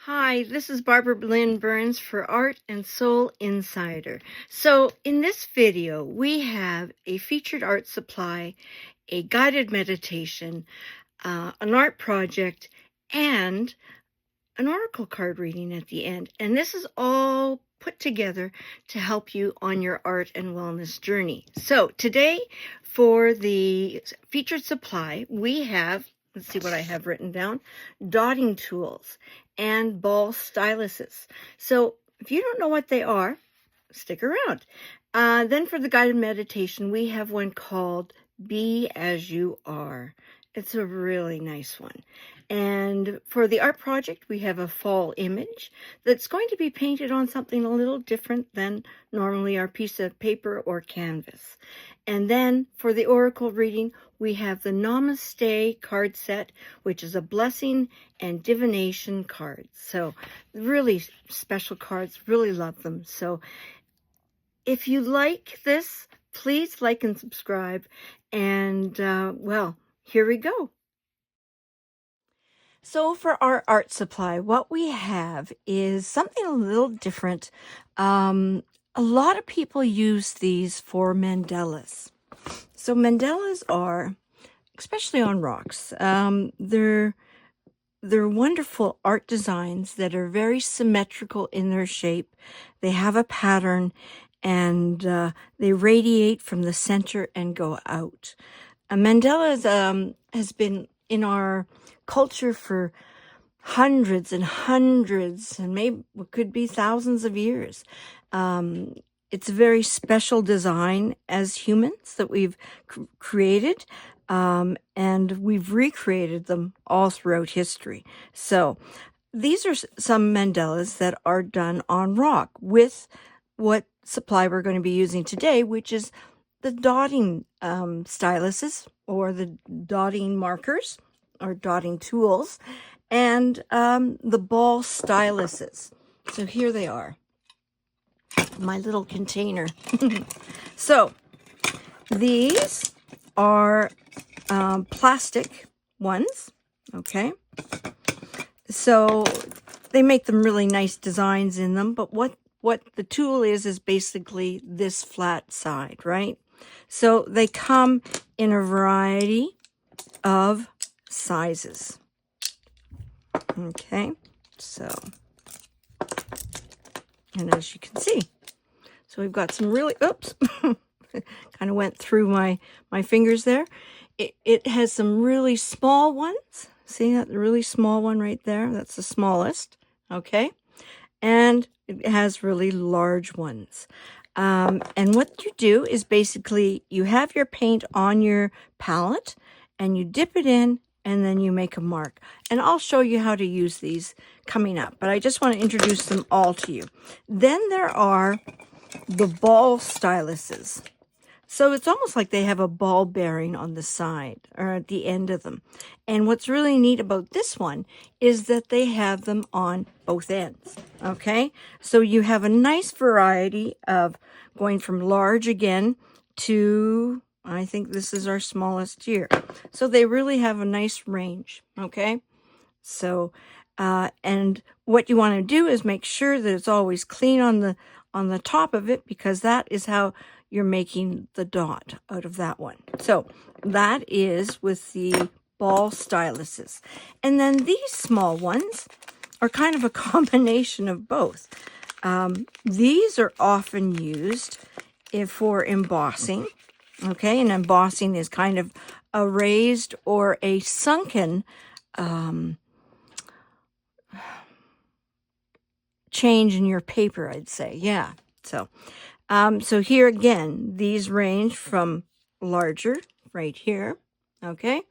Hi, this is Barbara Lynn Burns for Art and Soul Insider. So in this video, we have a featured art supply, a guided meditation, an art project, and an oracle card reading at the end. And this is all put together to help you on your art and wellness journey. So today, for the featured supply, we have, let's see what I have written down, dotting tools and ball styluses. So if you don't know what they are, stick around. Then for the guided meditation, we have one called Be As You Are. It's a really nice one. And for the art project, we have a fall image that's going to be painted on something a little different than normally our piece of paper or canvas. And then for the oracle reading, we have the Namaste card set, which is a blessing and divination cards. So really special cards, really love them. So if you like this, please like and subscribe. And well, here we go. So for our art supply, what we have is something a little different. A lot of people use these for mandalas. So mandalas are, especially on rocks, they're wonderful art designs that are very symmetrical in their shape. They have a pattern, and they radiate from the center and go out. A mandala has been in our culture for hundreds and hundreds, and maybe it could be thousands of years. It's a very special design as humans that we've created, and we've recreated them all throughout history. So these are some mandalas that are done on rock with what supply we're going to be using today, which is the dotting styluses or the dotting markers or dotting tools, and the ball styluses. So here they are, my little container. So these are plastic ones, okay? So they make them really nice designs in them, but what the tool is basically this flat side, right? So they come in a variety of sizes. Okay, so, and as you can see, so we've got some really, oops, kind of went through my fingers there. It has some really small ones. See that really small one right there? That's the smallest, okay? And it has really large ones. And what you do is basically you have your paint on your palette and you dip it in and then you make a mark. And I'll show you how to use these coming up, but I just want to introduce them all to you. Then there are the ball styluses. So it's almost like they have a ball bearing on the side or at the end of them. And what's really neat about this one is that they have them on both ends, okay? So you have a nice variety of going from large again to, I think this is our smallest here. So they really have a nice range, okay? So, and what you want to do is make sure that it's always clean on the top of it, because that is how you're making the dot out of that one. So that is with the ball styluses. And then these small ones are kind of a combination of both. These are often used for embossing. Okay, and embossing is kind of a raised or a sunken change in your paper, I'd say. Yeah. So so here again, these range from larger right here, okay,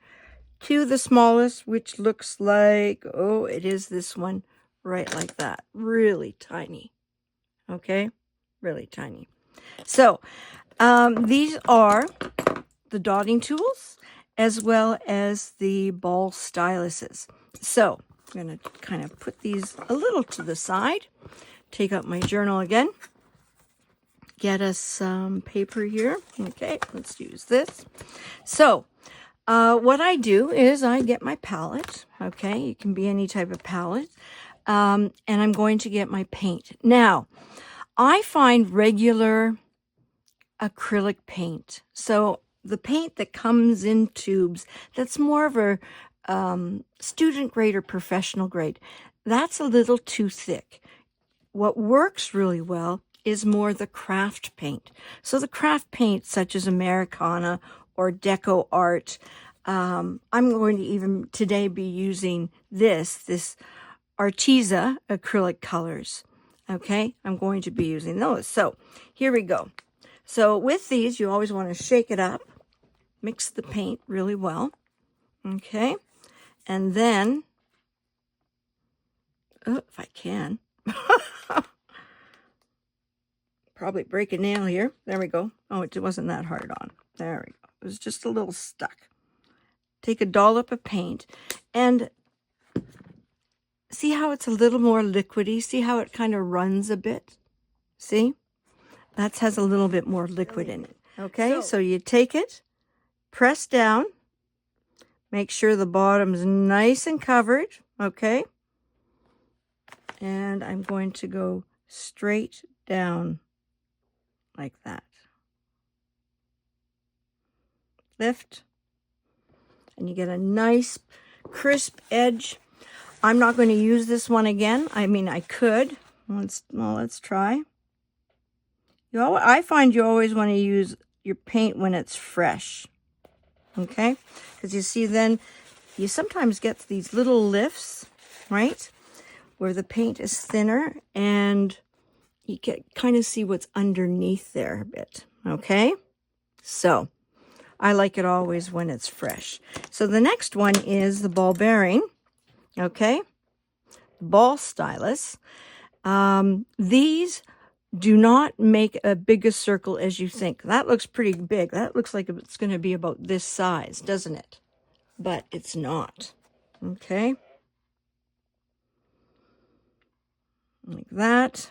to the smallest, which looks like, oh, it is this one right like that. Really tiny. Okay, really tiny. So these are the dotting tools as well as the ball styluses. So I'm going to kind of put these a little to the side, take out my journal again, get us some paper here. Okay, let's use this. So what I do is I get my palette. Okay, it can be any type of palette. And I'm going to get my paint. Now, I find regular acrylic paint. So the paint that comes in tubes, that's more of a student grade or professional grade, that's a little too thick. What works really well is more the craft paint. So the craft paint, such as Americana or Deco Art, I'm going to even today be using this Arteza acrylic colors. Okay, I'm going to be using those. So here we go. So with these, you always want to shake it up, mix the paint really well. Okay, and then, if I can, probably break a nail here. There we go. Oh, it wasn't that hard on. There we go. It was just a little stuck. Take a dollop of paint and see how it's a little more liquidy. See how it kind of runs a bit? See? That has a little bit more liquid in it. Okay, so you take it, press down, make sure the bottom's nice and covered. Okay. And I'm going to go straight down like that. Lift. And you get a nice crisp edge. I'm not going to use this one again. I mean, I could. Let's try. I find you always want to use your paint when it's fresh. Okay? Because you see then, you sometimes get these little lifts, right? Where the paint is thinner and you can kind of see what's underneath there a bit. Okay? So, I like it always when it's fresh. So the next one is the ball bearing. Okay? Ball stylus. These do not make a bigger circle as you think. That looks pretty big. That looks like it's going to be about this size, doesn't it? But it's not. Okay? Like that.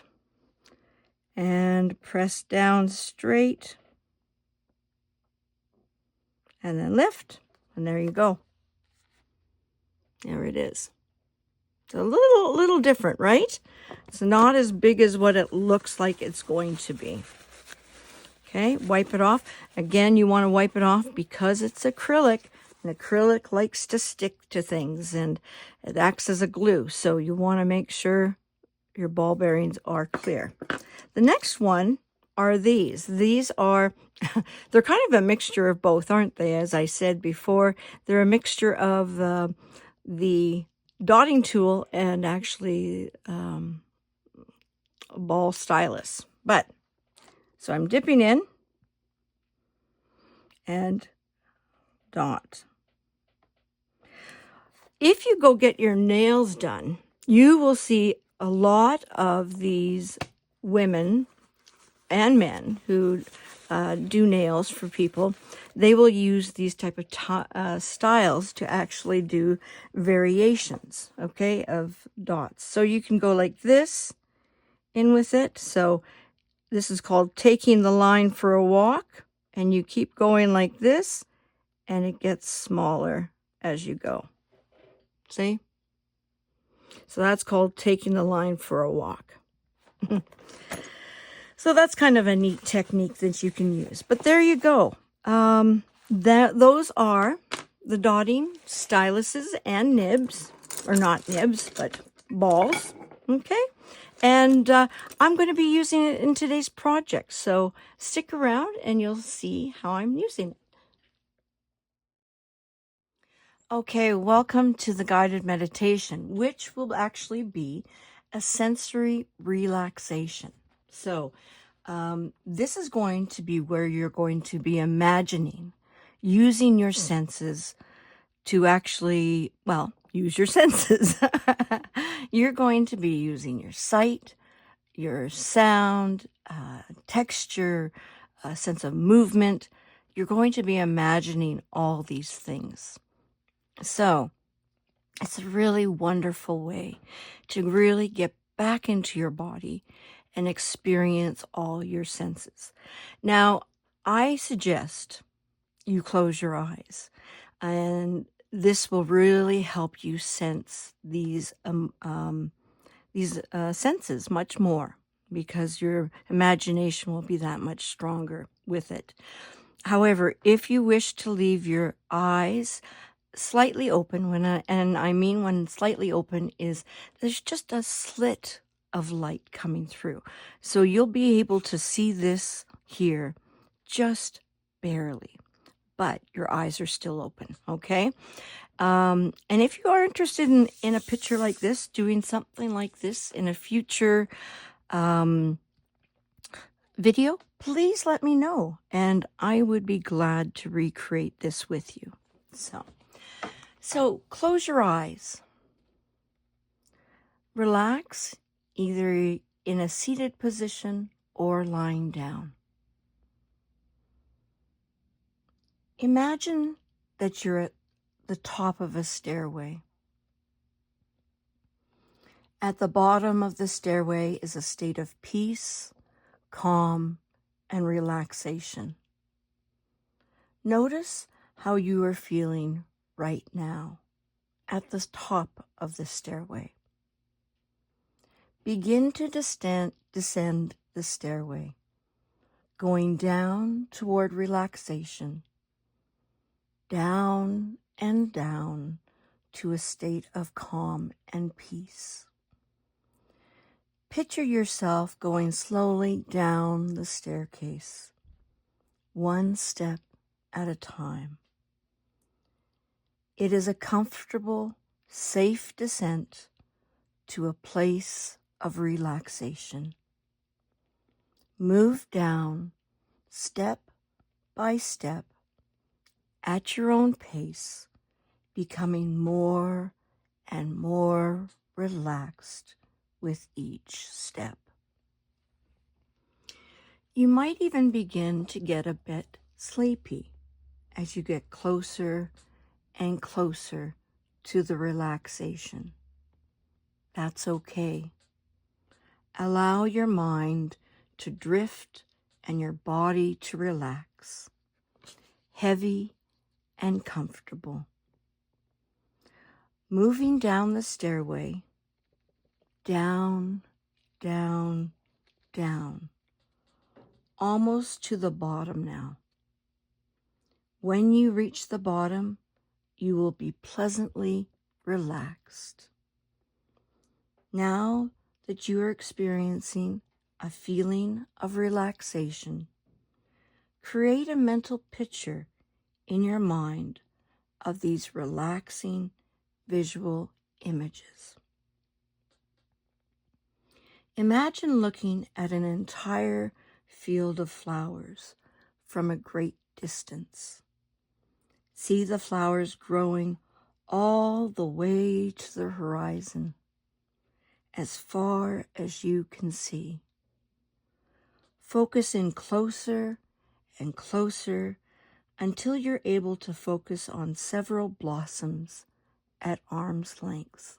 And press down straight. And then lift. And there you go. There it is. It's a little different, right? It's not as big as what it looks like it's going to be. Okay, wipe it off. Again, you want to wipe it off because it's acrylic. And acrylic likes to stick to things and it acts as a glue. So you want to make sure your ball bearings are clear. The next one are these. These are, they're kind of a mixture of both, aren't they? As I said before, they're a mixture of the dotting tool and actually a ball stylus. But, so I'm dipping in and dot. If you go get your nails done, you will see a lot of these women and men who do nails for people. They will use these type of styles to actually do variations, okay, of dots. So you can go like this in with it. So this is called taking the line for a walk. And you keep going like this, and it gets smaller as you go. See? So that's called taking the line for a walk. So that's kind of a neat technique that you can use. But there you go. Those are the dotting styluses and nibs, or not nibs, but balls. Okay? And I'm going to be using it in today's project. So stick around and you'll see how I'm using it. Okay, welcome to the guided meditation, which will actually be a sensory relaxation. So this is going to be where you're going to be imagining, using your senses to actually, use your senses. You're going to be using your sight, your sound, texture, a sense of movement. You're going to be imagining all these things. So it's a really wonderful way to really get back into your body and experience all your senses. Now, I suggest you close your eyes, and this will really help you sense these these senses much more, because your imagination will be that much stronger with it. However, if you wish to leave your eyes slightly open, and I mean when slightly open is there's just a slit of light coming through. So you'll be able to see this here just barely, but your eyes are still open, okay? And if you are interested in a picture like this, doing something like this in a future video, please let me know, and I would be glad to recreate this with you. So close your eyes. Relax, either in a seated position or lying down. Imagine that you're at the top of a stairway. At the bottom of the stairway is a state of peace, calm, and relaxation. Notice how you are feeling right now at the top of the stairway. Begin to descend the stairway, going down toward relaxation, down and down to a state of calm and peace. Picture yourself going slowly down the staircase, one step at a time. It is a comfortable, safe descent to a place of relaxation. Move down step by step at your own pace, becoming more and more relaxed with each step. You might even begin to get a bit sleepy as you get closer and closer to the relaxation. That's okay. Allow your mind to drift and your body to relax, heavy and comfortable. Moving down the stairway, down, down, down, almost to the bottom now. When you reach the bottom, you will be pleasantly relaxed. Now that you are experiencing a feeling of relaxation, create a mental picture in your mind of these relaxing visual images. Imagine looking at an entire field of flowers from a great distance. See the flowers growing all the way to the horizon, as far as you can see. Focus in closer and closer until you're able to focus on several blossoms at arm's length.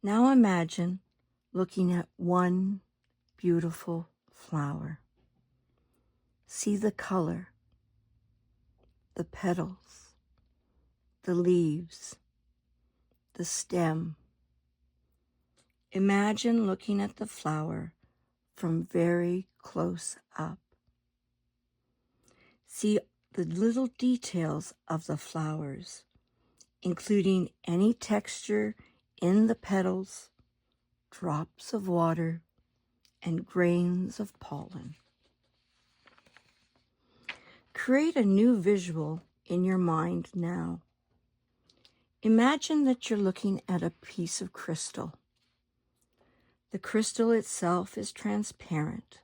Now imagine looking at one beautiful flower. See the color, the petals, the leaves, the stem. Imagine looking at the flower from very close up. See the little details of the flowers, including any texture in the petals, drops of water, and grains of pollen. Create a new visual in your mind now. Imagine that you're looking at a piece of crystal. The crystal itself is transparent,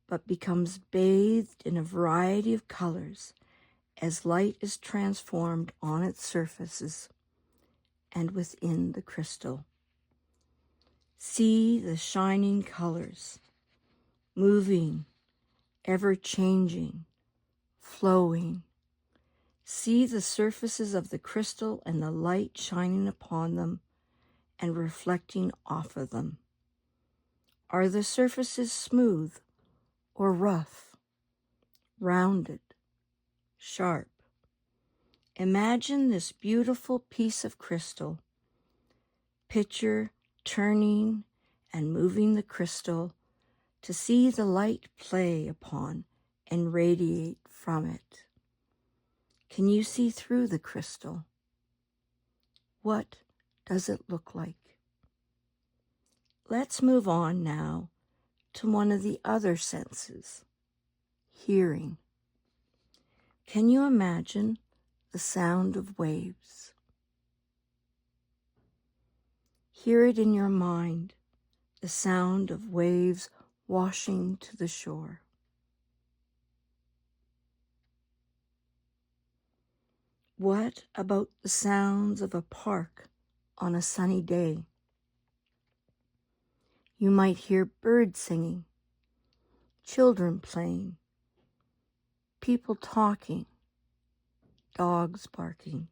but becomes bathed in a variety of colors as light is transformed on its surfaces and within the crystal. See the shining colors, moving, ever-changing, flowing. See the surfaces of the crystal and the light shining upon them and reflecting off of them. Are the surfaces smooth or rough, rounded, sharp? Imagine this beautiful piece of crystal. Picture turning and moving the crystal to see the light play upon and radiate from it. Can you see through the crystal? What does it look like? Let's move on now to one of the other senses, hearing. Can you imagine the sound of waves? Hear it in your mind, the sound of waves washing to the shore. What about the sounds of a park on a sunny day? You might hear birds singing, children playing, people talking, dogs barking,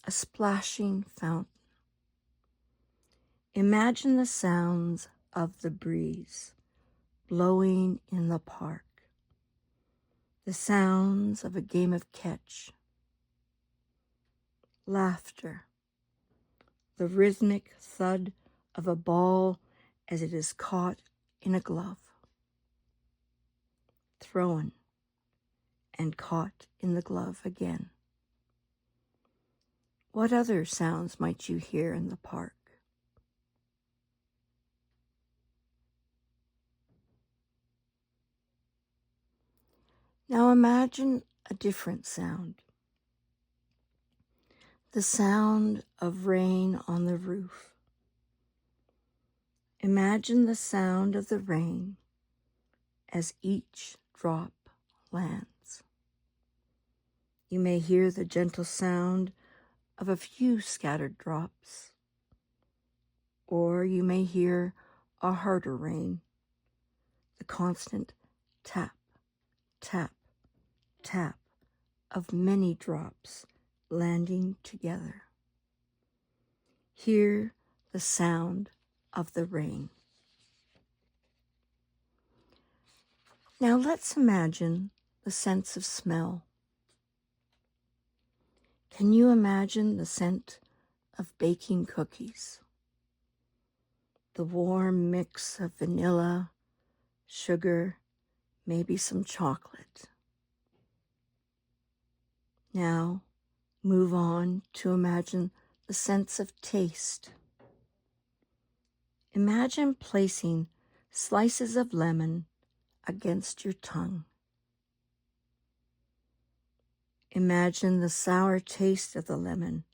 a splashing fountain. Imagine the sounds of the breeze blowing in the park, the sounds of a game of catch, laughter, the rhythmic thud of a ball as it is caught in a glove, thrown and caught in the glove again. What other sounds might you hear in the park? Now imagine a different sound. The sound of rain on the roof. Imagine the sound of the rain as each drop lands. You may hear the gentle sound of a few scattered drops, or you may hear a harder rain, the constant tap, tap, tap of many drops landing together. Hear the sound of the rain. Now let's imagine the sense of smell. Can you imagine the scent of baking cookies? The warm mix of vanilla, sugar, maybe some chocolate. Now move on to imagine the sense of taste. Imagine placing slices of lemon against your tongue. Imagine the sour taste of the lemon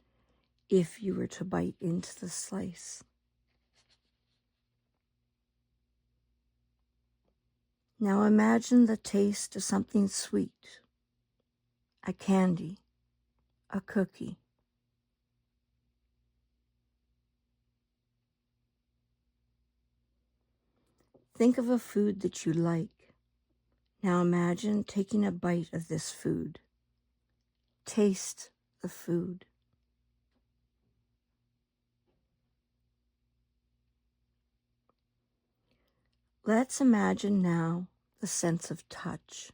if you were to bite into the slice. Now imagine the taste of something sweet, a candy, a cookie. Think of a food that you like. Now imagine taking a bite of this food. Taste the food. Let's imagine now the sense of touch.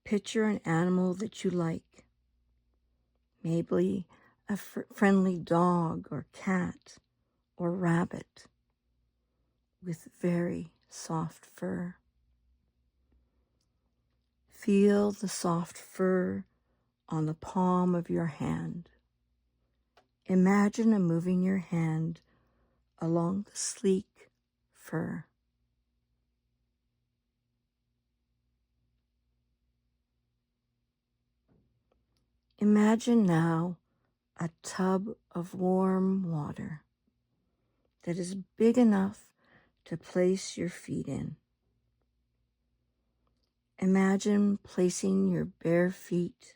Picture an animal that you like. Maybe a friendly dog or cat or rabbit with very soft fur. Feel the soft fur on the palm of your hand. Imagine moving your hand along the sleek fur. Imagine now a tub of warm water that is big enough to place your feet in. Imagine placing your bare feet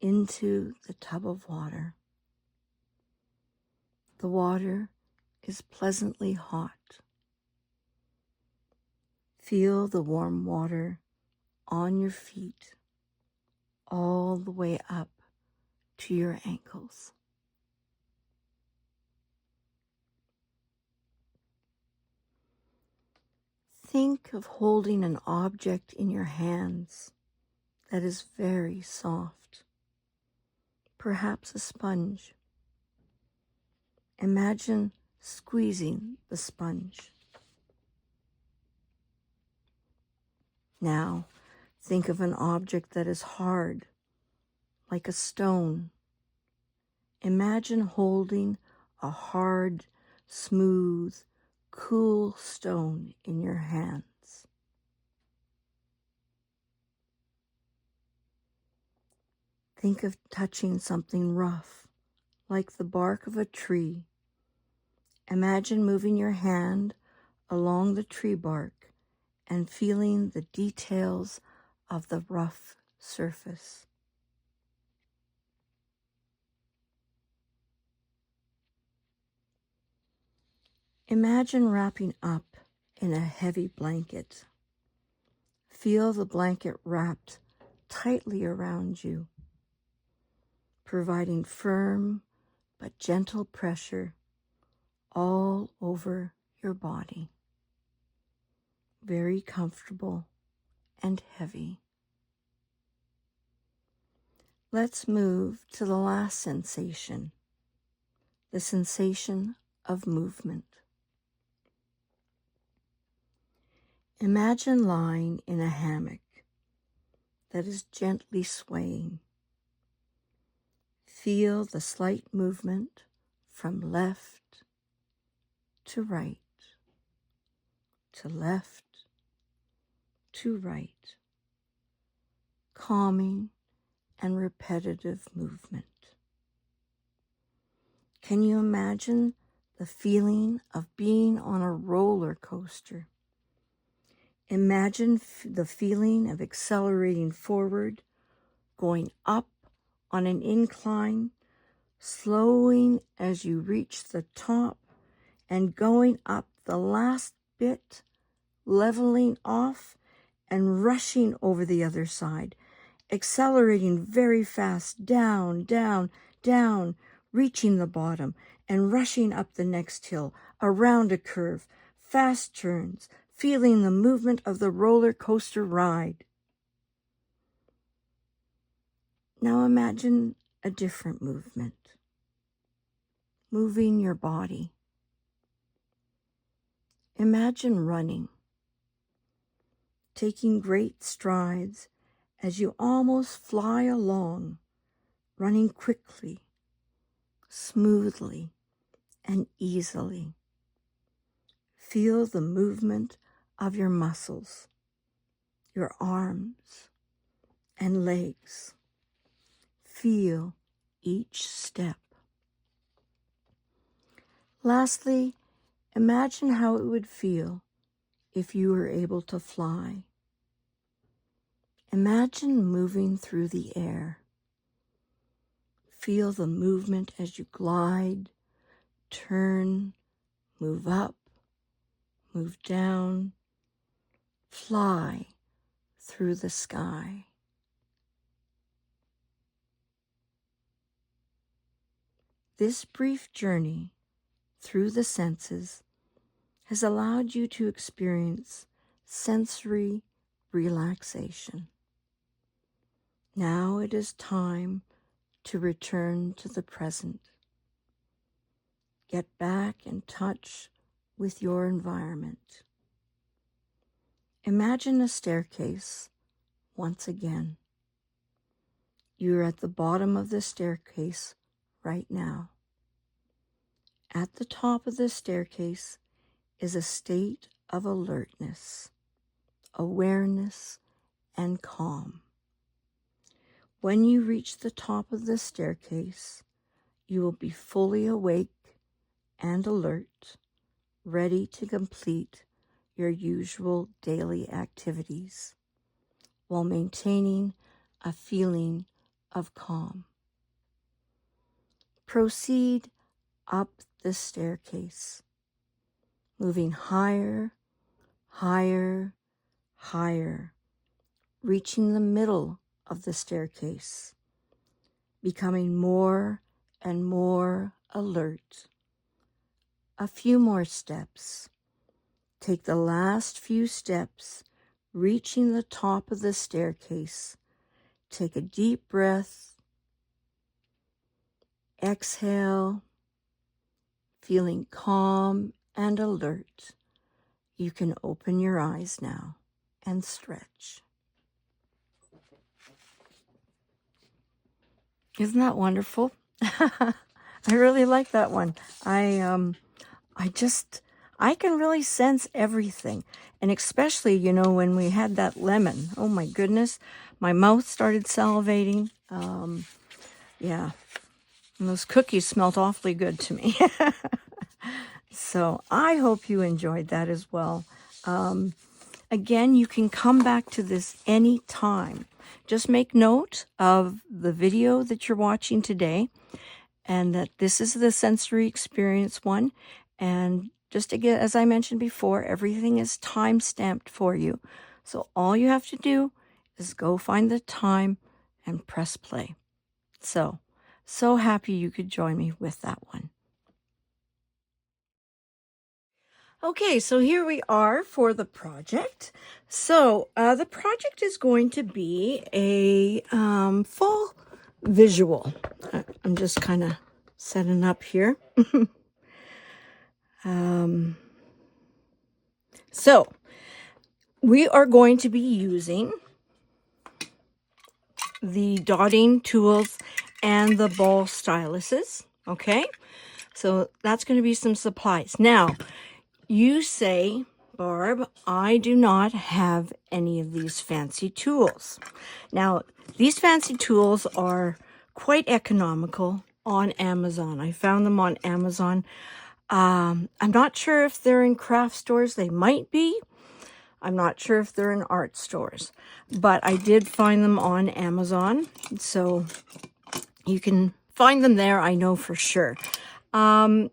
into the tub of water. The water is pleasantly hot. Feel the warm water on your feet all the way up to your ankles. Think of holding an object in your hands that is very soft, perhaps a sponge. Imagine squeezing the sponge. Now, think of an object that is hard, like a stone. Imagine holding a hard, smooth, cool stone in your hands. Think of touching something rough, like the bark of a tree. Imagine moving your hand along the tree bark and feeling the details of the rough surface. Imagine wrapping up in a heavy blanket. Feel the blanket wrapped tightly around you, providing firm but gentle pressure all over your body. Very comfortable and heavy. Let's move to the last sensation, the sensation of movement. Imagine lying in a hammock that is gently swaying. Feel the slight movement from left to right, to left to right, calming and repetitive movement. Can you imagine the feeling of being on a roller coaster? Imagine the feeling of accelerating forward, going up on an incline, slowing as you reach the top, and going up the last bit, leveling off and rushing over the other side, accelerating very fast, down, down, down, reaching the bottom and rushing up the next hill, around a curve, fast turns, feeling the movement of the roller coaster ride. Now imagine a different movement, moving your body. Imagine running, taking great strides as you almost fly along, running quickly, smoothly, and easily. Feel the movement of your muscles, your arms and legs. Feel each step. Lastly, imagine how it would feel if you were able to fly. Imagine moving through the air. Feel the movement as you glide, turn, move up, move down, fly through the sky. This brief journey through the senses has allowed you to experience sensory relaxation. Now it is time to return to the present. Get back in touch with your environment. Imagine a staircase once again. You're at the bottom of the staircase right now. At the top of the staircase is a state of alertness, awareness, and calm. When you reach the top of the staircase, you will be fully awake and alert, ready to complete your usual daily activities while maintaining a feeling of calm. Proceed up the staircase, moving higher, higher, higher, reaching the middle of the staircase, becoming more and more alert. A few more steps. Take the last few steps, reaching the top of the staircase. Take a deep breath. Exhale. feeling calm and alert, you can open your eyes now and stretch. Isn't that wonderful? I really like that one. I can really sense everything. And especially, when we had that lemon, oh my goodness, my mouth started salivating. Yeah, and those cookies smelled awfully good to me. So I hope you enjoyed that as well. Again, you can come back to this anytime. Just make note of the video that you're watching today and that this is the sensory experience one. And just again, as I mentioned before, everything is time stamped for you. So all you have to do is go find the time and press play. So happy you could join me with that one. Okay, so here we are for the project. So the project is going to be a full visual. I'm just kind of setting up here. So we are going to be using the dotting tools and the ball styluses. Okay, so that's going to be some supplies. Now, you say, Barb, I do not have any of these fancy tools. Now, these fancy tools are quite economical on Amazon. I found them on Amazon. I'm not sure if they're in craft stores. They might be. I'm not sure if they're in art stores. But I did find them on Amazon. So you can find them there, I know for sure. Now,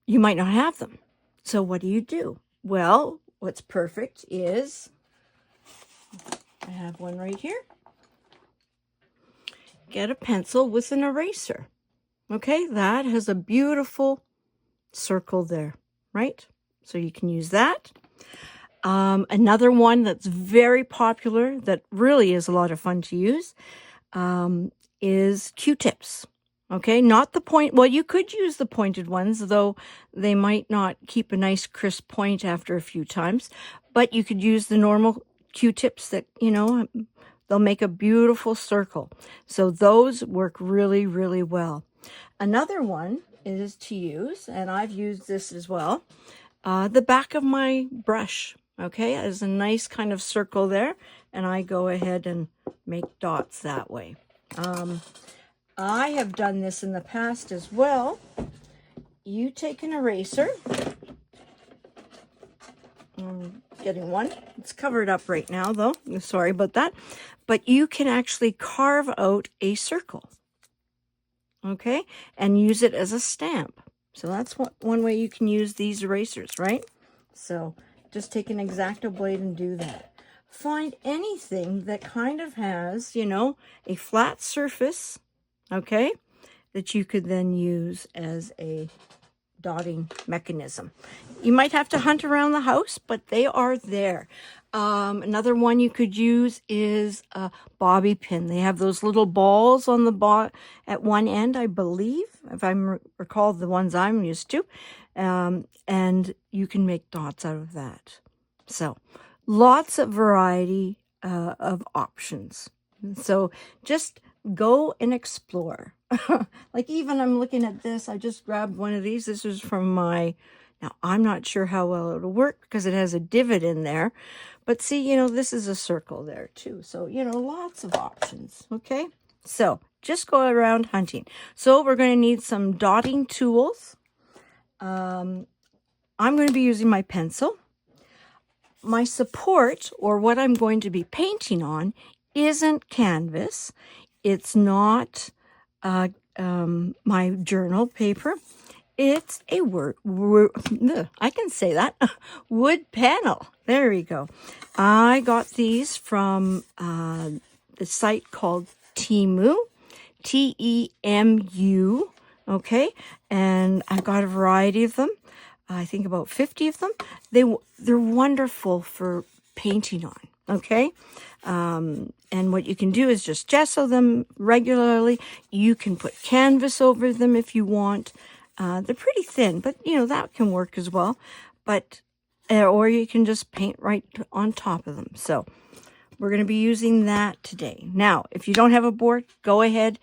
you might not have them. So what do? Well, what's perfect is, I have one right here. Get a pencil with an eraser. Okay, that has a beautiful circle there, right? So you can use that. Another one that's very popular that really is a lot of fun to use is Q-tips. Okay, not the point. Well, you could use the pointed ones, though they might not keep a nice crisp point after a few times. But you could use the normal Q-tips that, they'll make a beautiful circle. So those work really, really well. Another one is to use, and I've used this as well, the back of my brush. Okay, there's a nice kind of circle there, and I go ahead and make dots that way. I have done this in the past as well. You take an eraser. I'm getting one. It's covered up right now, though. Sorry about that. But you can actually carve out a circle. Okay? And use it as a stamp. So that's one way you can use these erasers, right? So just take an X-Acto blade and do that. Find anything that kind of has, a flat surface, okay, that you could then use as a dotting mechanism. You might have to hunt around the house, but they are there. Another one you could use is a bobby pin. They have those little balls on the at one end, I believe, if I recall the ones I'm used to. And you can make dots out of that. So lots of variety of options. So just go and explore. Like even I'm looking at this, I just grabbed one of these. This is from now I'm not sure how well it'll work because it has a divot in there. But see, this is a circle there too. So, lots of options. Okay. So just go around hunting. So we're going to need some dotting tools. I'm going to be using my pencil. My support, or what I'm going to be painting on, isn't canvas. It's not my journal paper. It's a I can say that, wood panel. There we go. I got these from the site called Temu, Temu. Okay, and I've got a variety of them. I think about 50 of them. They're wonderful for painting on. Okay, And what you can do is just gesso them regularly. You can put canvas over them if you want. They're pretty thin, but that can work as well. But or you can just paint right on top of them. So we're going to be using that today. Now, if you don't have a board, go ahead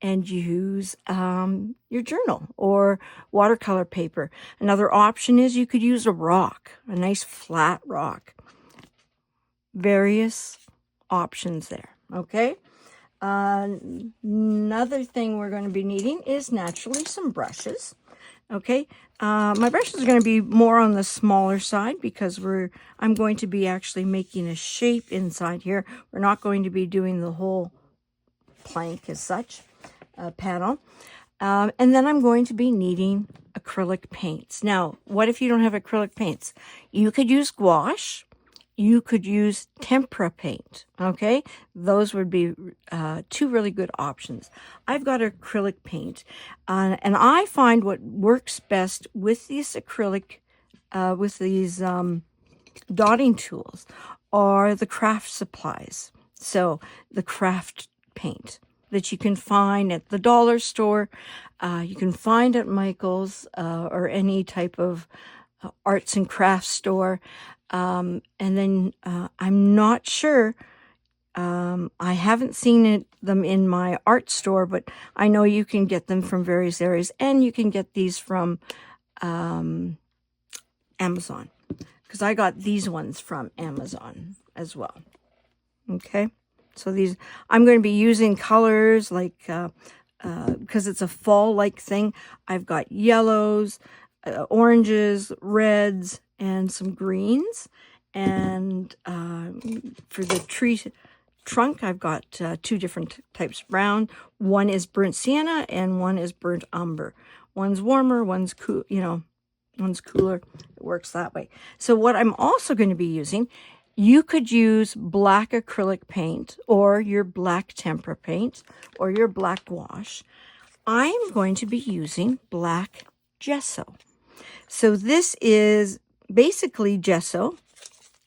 and use your journal or watercolor paper. Another option is you could use a rock, a nice flat rock. Various options there, okay? Another thing we're going to be needing is naturally some brushes, okay? My brushes are going to be more on the smaller side because I'm going to be actually making a shape inside here. We're not going to be doing the whole plank as such, panel. And then I'm going to be needing acrylic paints. Now, what if you don't have acrylic paints? You could use gouache. You could use tempera paint, okay? Those would be two really good options. I've got acrylic paint, and I find what works best with these acrylic, with these dotting tools are the craft supplies. So the craft paint that you can find at the dollar store, you can find at Michael's or any type of arts and crafts store. And then I'm not sure, I haven't seen them in my art store, but I know you can get them from various areas, and you can get these from Amazon, because I got these ones from Amazon as well. Okay, so these, I'm going to be using colors like, because it's a fall-like thing, I've got yellows, oranges, reds, and some greens. And for the tree trunk, I've got two different types of brown. One is burnt sienna and one is burnt umber. One's warmer, one's cool, one's cooler. It works that way. So what I'm also going to be using, you could use black acrylic paint or your black tempera paint or your black gouache. I'm going to be using black gesso. So this is basically gesso.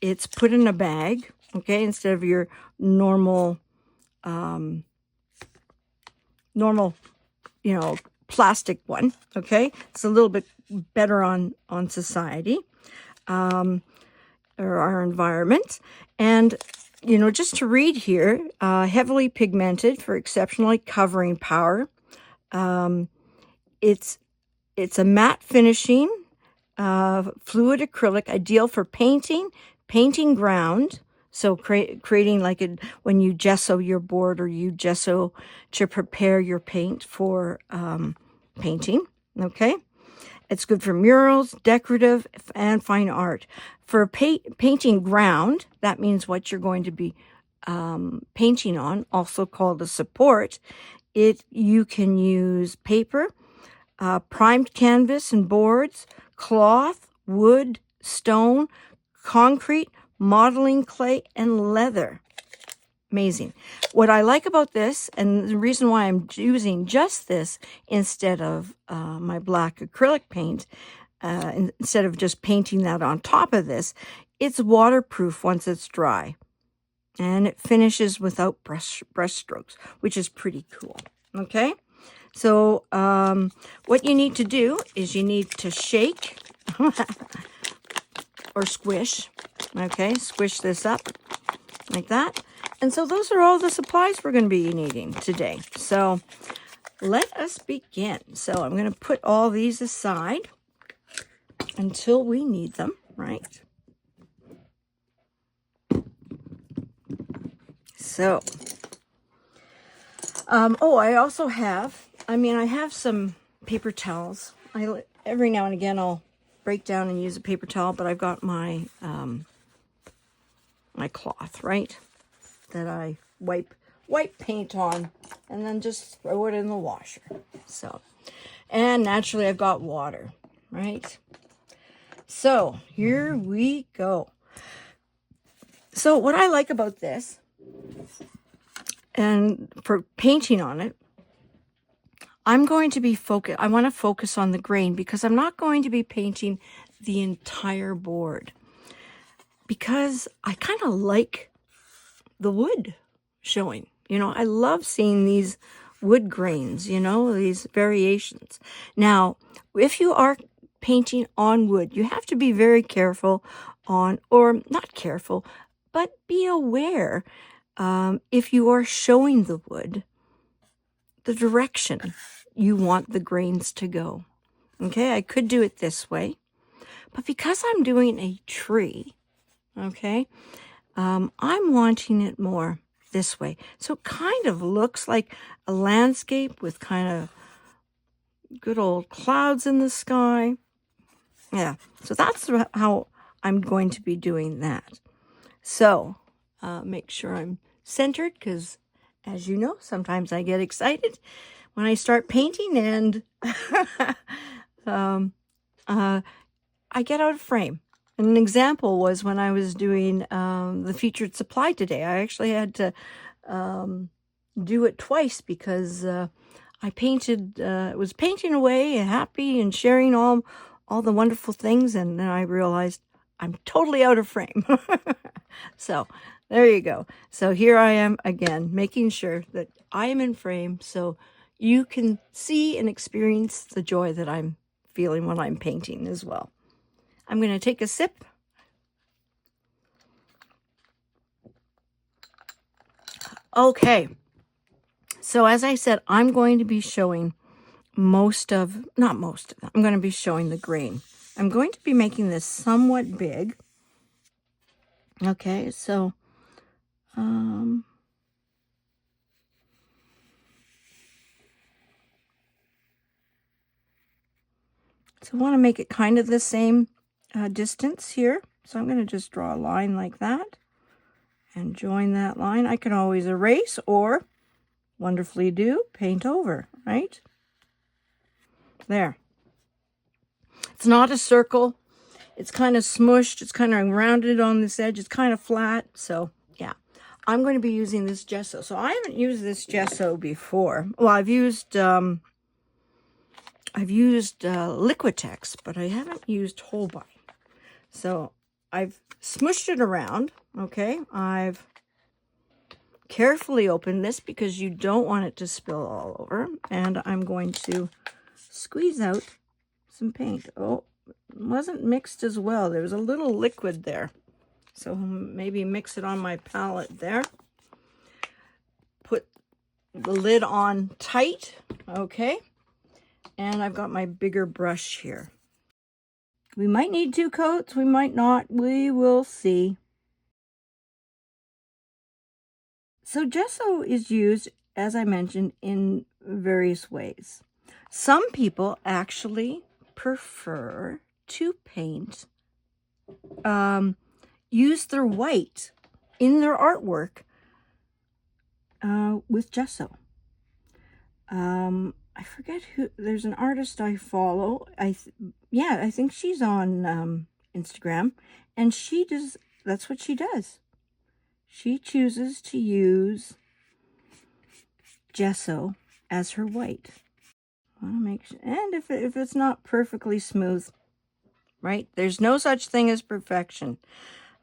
It's put in a bag, okay, instead of your normal, plastic one, okay? It's a little bit better on society, or our environment. And, just to read here, heavily pigmented for exceptionally covering power. It's a matte finishing, fluid acrylic, ideal for painting ground. So creating like when you gesso your board or you gesso to prepare your paint for painting, okay? It's good for murals, decorative, and fine art. For painting ground, that means what you're going to be painting on, also called a support. You can use paper, primed canvas and boards, cloth, wood, stone, concrete, modeling clay, and leather. Amazing. What I like about this, and the reason why I'm using just this instead of my black acrylic paint, instead of just painting that on top of this, it's waterproof once it's dry. And it finishes without brush strokes, which is pretty cool. Okay? So what you need to do is you need to shake or squish. Okay, squish this up like that. And so those are all the supplies we're going to be needing today. So let us begin. So I'm going to put all these aside until we need them, right? So, I also have, I have some paper towels. Every now and again I'll break down and use a paper towel, but I've got my my cloth, right, that I wipe paint on and then just throw it in the washer. So, and naturally I've got water, right? So here we go. So what I like about this, and for painting on it, I'm going to be I want to focus on the grain because I'm not going to be painting the entire board because I kind of like the wood. showing. You know, I love seeing these wood grains, you know, these variations. Now, if you are painting on wood, you have to be very careful on, or not careful, but be aware if you are showing the wood, the direction you want the grains to go. Okay, I could do it this way, but because I'm doing a tree, okay, I'm wanting it more this way. So it kind of looks like a landscape with kind of good old clouds in the sky. Yeah, so that's how I'm going to be doing that. So make sure I'm centered, because as you know, sometimes I get excited when I start painting and I get out of frame. And an example was when I was doing the featured supply today. I actually had to do it twice because I painted, was painting away, happy and sharing all the wonderful things, and then I realized I'm totally out of frame. So there you go. So here I am again, making sure that I am in frame so you can see and experience the joy that I'm feeling when I'm painting as well. I'm going to take a sip. Okay. So as I said, I'm going to be showing not most of them. I'm going to be showing the grain. I'm going to be making this somewhat big. Okay, so so I want to make it kind of the same distance here. So I'm going to just draw a line like that and join that line. I can always erase or, wonderfully do, paint over, right? There. It's not a circle. It's kind of smushed. It's kind of rounded on this edge. It's kind of flat. So yeah, I'm going to be using this gesso. So I haven't used this gesso before. Well, I've used Liquitex, but I haven't used Holbein. So I've smushed it around. Okay, I've carefully opened this because you don't want it to spill all over. And I'm going to squeeze out some paint. Oh, it wasn't mixed as well. There was a little liquid there. So maybe mix it on my palette there. Put the lid on tight. Okay. And I've got my bigger brush here. We might need 2 coats. We might not. We will see. So gesso is used, as I mentioned, in various ways. Some people actually prefer to paint, use their white in their artwork with gesso. I forget who, there's an artist I follow. I think she's on Instagram, and that's what she does. She chooses to use gesso as her white. I want to make sure, and if it's not perfectly smooth, right? There's no such thing as perfection.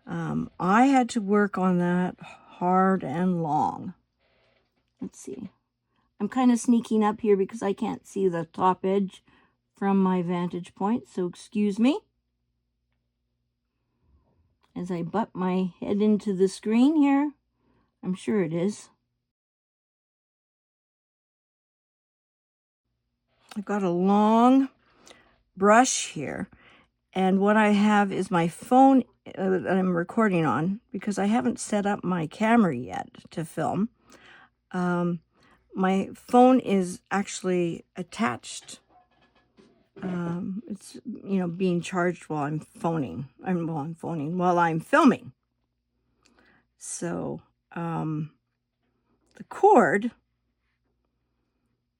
I had to work on that hard and long. Let's see. I'm kind of sneaking up here because I can't see the top edge from my vantage point, so excuse me as I butt my head into the screen here. I'm sure it is. I've got a long brush here, and what I have is my phone that I'm recording on because I haven't set up my camera yet to film. My phone is actually attached. It's, being charged while I'm while I'm filming. So, the cord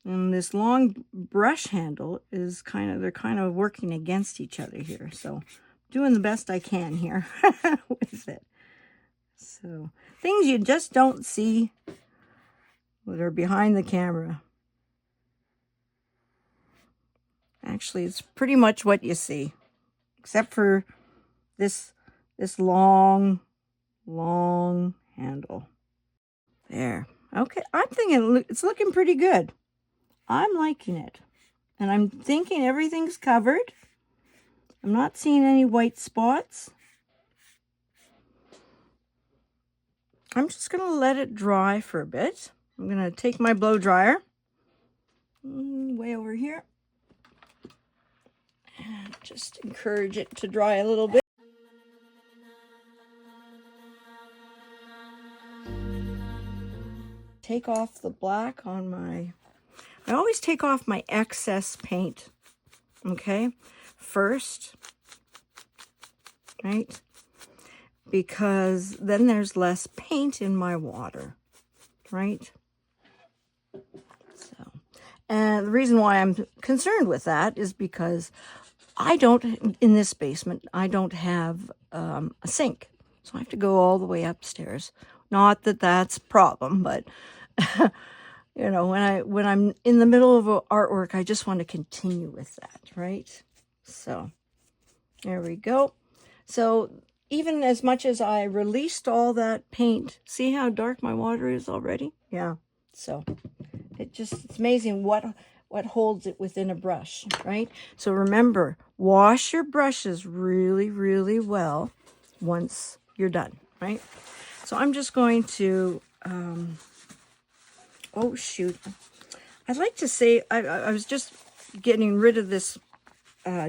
and this long brush handle is they're kind of working against each other here. So, doing the best I can here with it. So, things you just don't see that are behind the camera. Actually, it's pretty much what you see, except for this long handle. There. Okay, I'm thinking it's looking pretty good. I'm liking it. And I'm thinking everything's covered. I'm not seeing any white spots. I'm just going to let it dry for a bit. I'm going to take my blow dryer way over here and just encourage it to dry a little bit. Take off the black on my... I always take off my excess paint, okay, first, right? Because then there's less paint in my water, right? So, and the reason why I'm concerned with that is because I don't, in this basement, I don't have a sink. So I have to go all the way upstairs. Not that that's a problem, but you know, when I'm in the middle of artwork, I just want to continue with that, right? So there we go. So even as much as I released all that paint, see how dark my water is already? Yeah. So it's amazing what holds it within a brush, right? So remember, wash your brushes really, really well once you're done, right? So I'm just going to, oh shoot. I'd like to say, I was just getting rid of this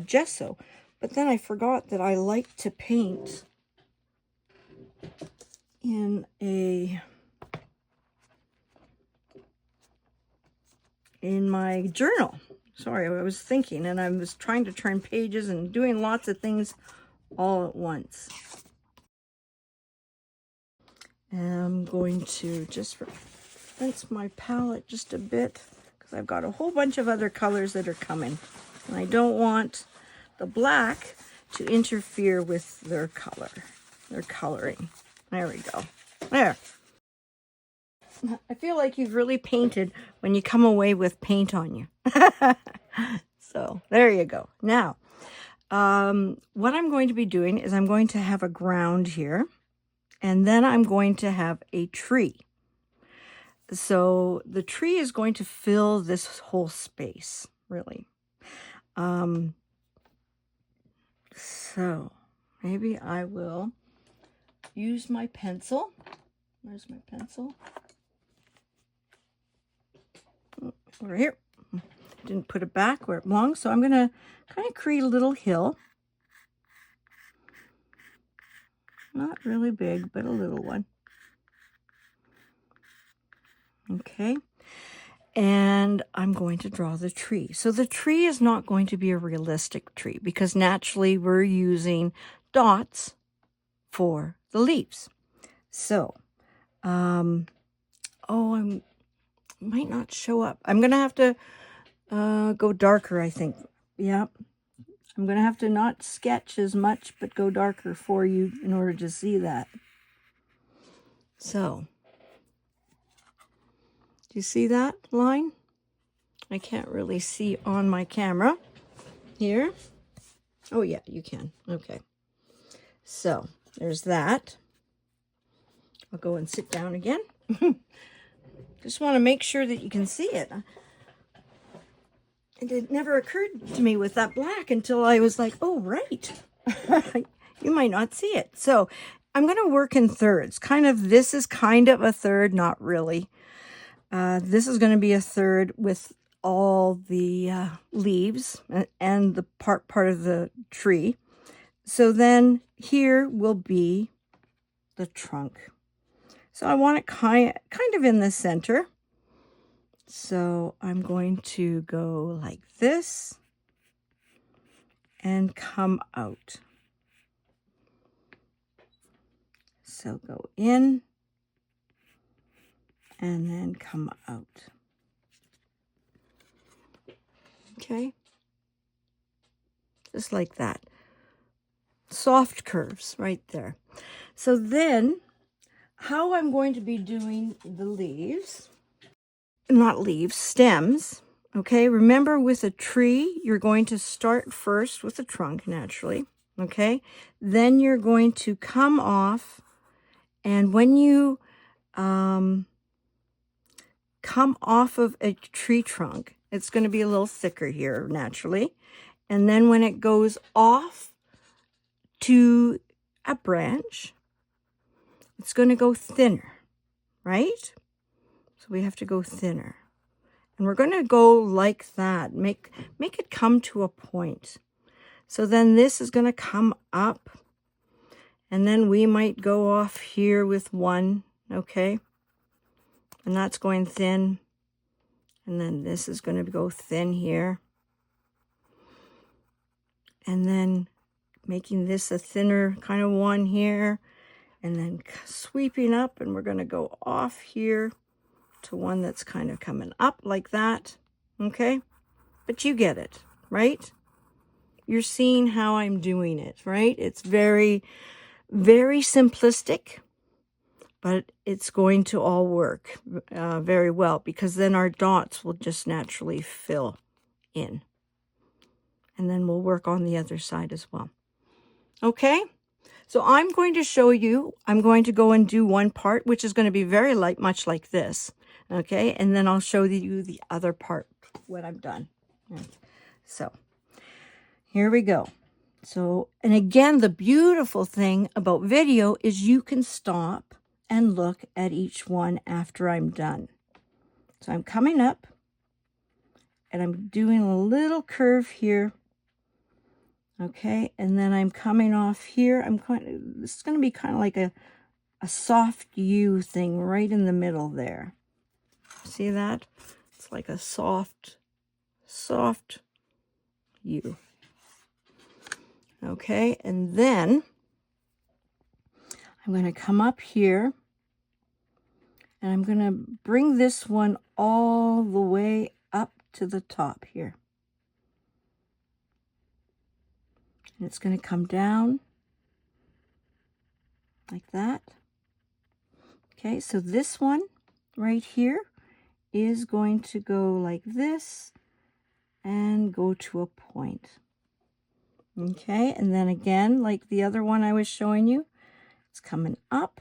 gesso, but then I forgot that I like to paint in my journal. Sorry, I was thinking and I was trying to turn pages and doing lots of things all at once. And I'm going to just rinse my palette just a bit because I've got a whole bunch of other colors that are coming. And I don't want the black to interfere with their coloring. There we go. There. I feel like you've really painted when you come away with paint on you. So there you go. Now, what I'm going to be doing is I'm going to have a ground here, and then I'm going to have a tree. So the tree is going to fill this whole space, really. So maybe I will use my pencil. Where's my pencil? Over here. Didn't put it back where it belongs, so I'm going to kind of create a little hill. Not really big, but a little one. Okay. And I'm going to draw the tree. So the tree is not going to be a realistic tree because naturally we're using dots for the leaves. So, I might not show up. I'm going to have to go darker, I think. Yep. I'm going to have to not sketch as much, but go darker for you in order to see that. So, do you see that line? I can't really see on my camera here. Oh, yeah, you can. Okay. So, there's that. I'll go and sit down again. Just want to make sure that you can see it. It never occurred to me with that black until I was like, oh, right. You might not see it. So I'm going to work in thirds. This is kind of a third, not really. This is going to be a third with all the leaves and the part of the tree. So then here will be the trunk. So I want it kind of in the center. So I'm going to go like this and come out. So go in and then come out. Okay. Just like that. Soft curves right there. So then how I'm going to be doing the leaves, not leaves, stems. Okay, remember with a tree, you're going to start first with the trunk naturally. Okay, then you're going to come off, and when you come off of a tree trunk. It's going to be a little thicker here naturally. And then when it goes off to a branch, it's going to go thinner, right? So we have to go thinner. And we're going to go like that, make it come to a point. So then this is going to come up, and then we might go off here with one, okay? And that's going thin. And then this is going to go thin here. And then making this a thinner kind of one here. And then sweeping up, and we're going to go off here to one that's kind of coming up like that, okay? But you get it, right? You're seeing how I'm doing it, right? It's very, very simplistic, but it's going to all work very well, because then our dots will just naturally fill in. And then we'll work on the other side as well. Okay? So I'm going to show you, I'm going to go and do one part, which is going to be very much like this. Okay? And then I'll show you the other part when I'm done. Okay. So here we go. So, and again, the beautiful thing about video is you can stop and look at each one after I'm done. So I'm coming up and I'm doing a little curve here. Okay, and then I'm coming off here. This is going to be kind of like a soft U thing right in the middle there. See that? It's like a soft U. Okay, and then I'm going to come up here and I'm going to bring this one all the way up to the top here. And it's going to come down like that. Okay, so this one right here is going to go like this and go to a point. Okay, and then again, like the other one I was showing you, it's coming up,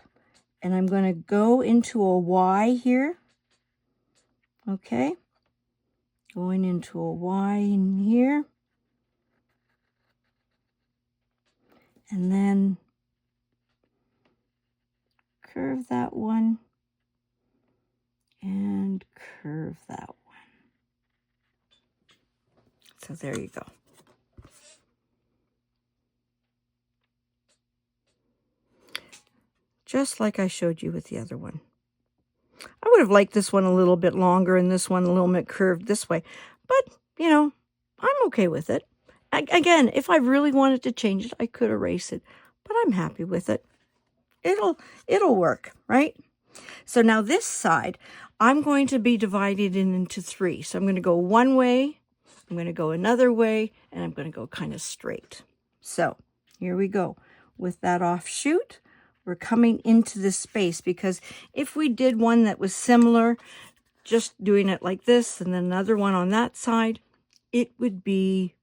and I'm going to go into a Y here. Okay, going into a Y in here. And then curve that one and curve that one. So there you go. Just like I showed you with the other one. I would have liked this one a little bit longer and this one a little bit curved this way. But, you know, I'm okay with it. Again, if I really wanted to change it, I could erase it. But I'm happy with it. It'll work, right? So now this side, I'm going to be divided into three. So I'm going to go one way, I'm going to go another way, and I'm going to go kind of straight. So here we go. With that offshoot, we're coming into this space, because if we did one that was similar, just doing it like this and then another one on that side, it would be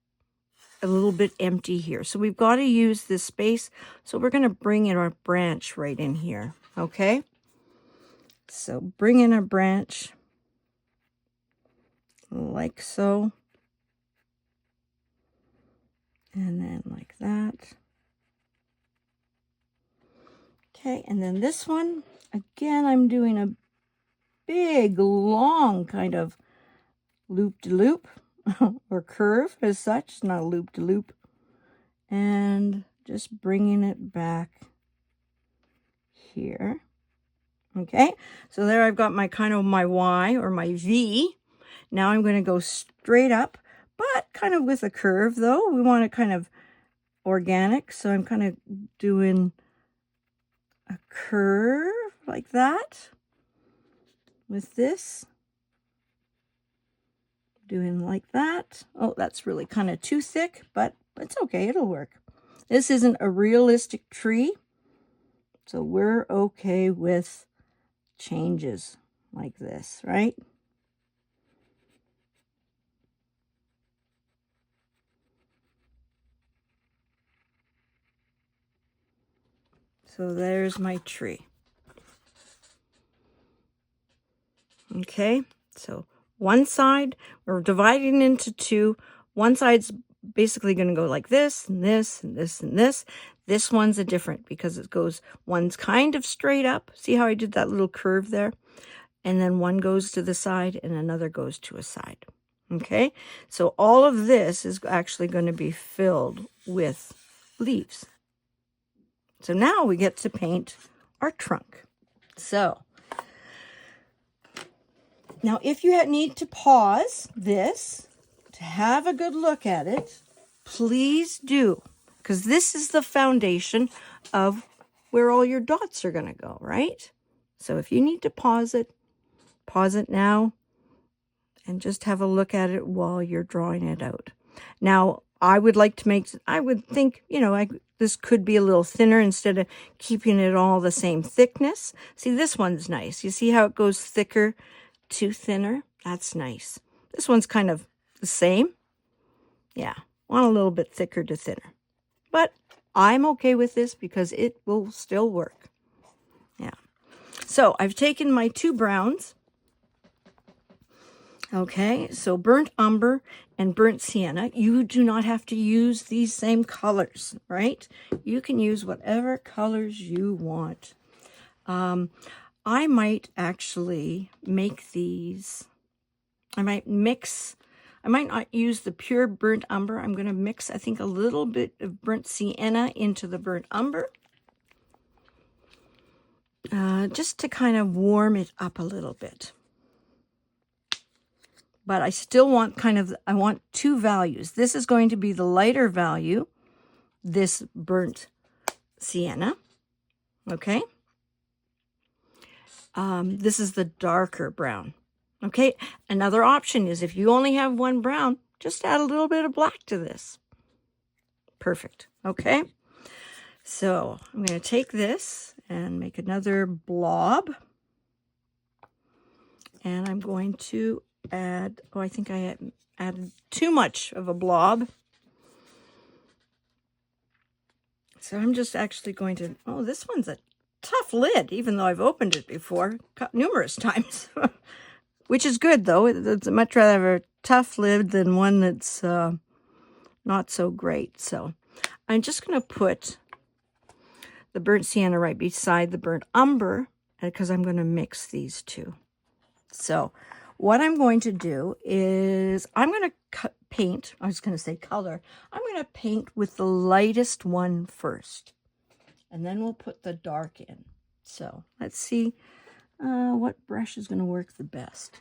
a little bit empty here. So we've got to use this space. So we're going to bring in our branch right in here. Okay. So bring in a branch like so. And then like that. Okay. And then this one, again, I'm doing a big, long kind of loop-de-loop or curve as such. It's not a loop-de-loop. And just bringing it back here. Okay, so there I've got my kind of my Y or my V. Now I'm going to go straight up, but kind of with a curve though. We want it kind of organic, so I'm kind of doing a curve like that with this. Doing like that. Oh, that's really kind of too thick, but it's okay, it'll work. This isn't a realistic tree, so we're okay with changes like this, right? So there's my tree. Okay, so one side, we're dividing into two. One side's basically going to go like this, and this, and this, and this. This one's a different because it goes, one's kind of straight up. See how I did that little curve there? And then one goes to the side and another goes to a side. Okay, so all of this is actually going to be filled with leaves. So now we get to paint our trunk. So now if you need to pause this to have a good look at it, please do, because this is the foundation of where all your dots are going to go, right? So if you need to pause it now and just have a look at it while you're drawing it out. Now, I would think, this could be a little thinner instead of keeping it all the same thickness. See, this one's nice. You see how it goes thicker to thinner? That's nice. This one's kind of the same. Yeah, want a little bit thicker to thinner. But I'm okay with this because it will still work. Yeah. So I've taken my two browns. Okay, so burnt umber and burnt sienna. You do not have to use these same colors, right? You can use whatever colors you want. I might actually make these. I might not use the pure burnt umber. I'm going to mix, I think, a little bit of burnt sienna into the burnt umber. Just to kind of warm it up a little bit. But I still want I want two values. This is going to be the lighter value, this burnt sienna, okay? This is the darker brown, okay? Another option is if you only have one brown, just add a little bit of black to this. Perfect, okay? So I'm going to take this and make another blob. And I'm going to add, I think I added too much of a blob. So I'm just actually going to, this one's a tough lid, even though I've opened it before, numerous times. Which is good, though. It's much rather have a tough lid than one that's not so great. So I'm just going to put the burnt sienna right beside the burnt umber, because I'm going to mix these two. So what I'm going to do is I'm going to paint. I was going to say color. I'm going to paint with the lightest one first. And then we'll put the dark in. So let's see what brush is going to work the best.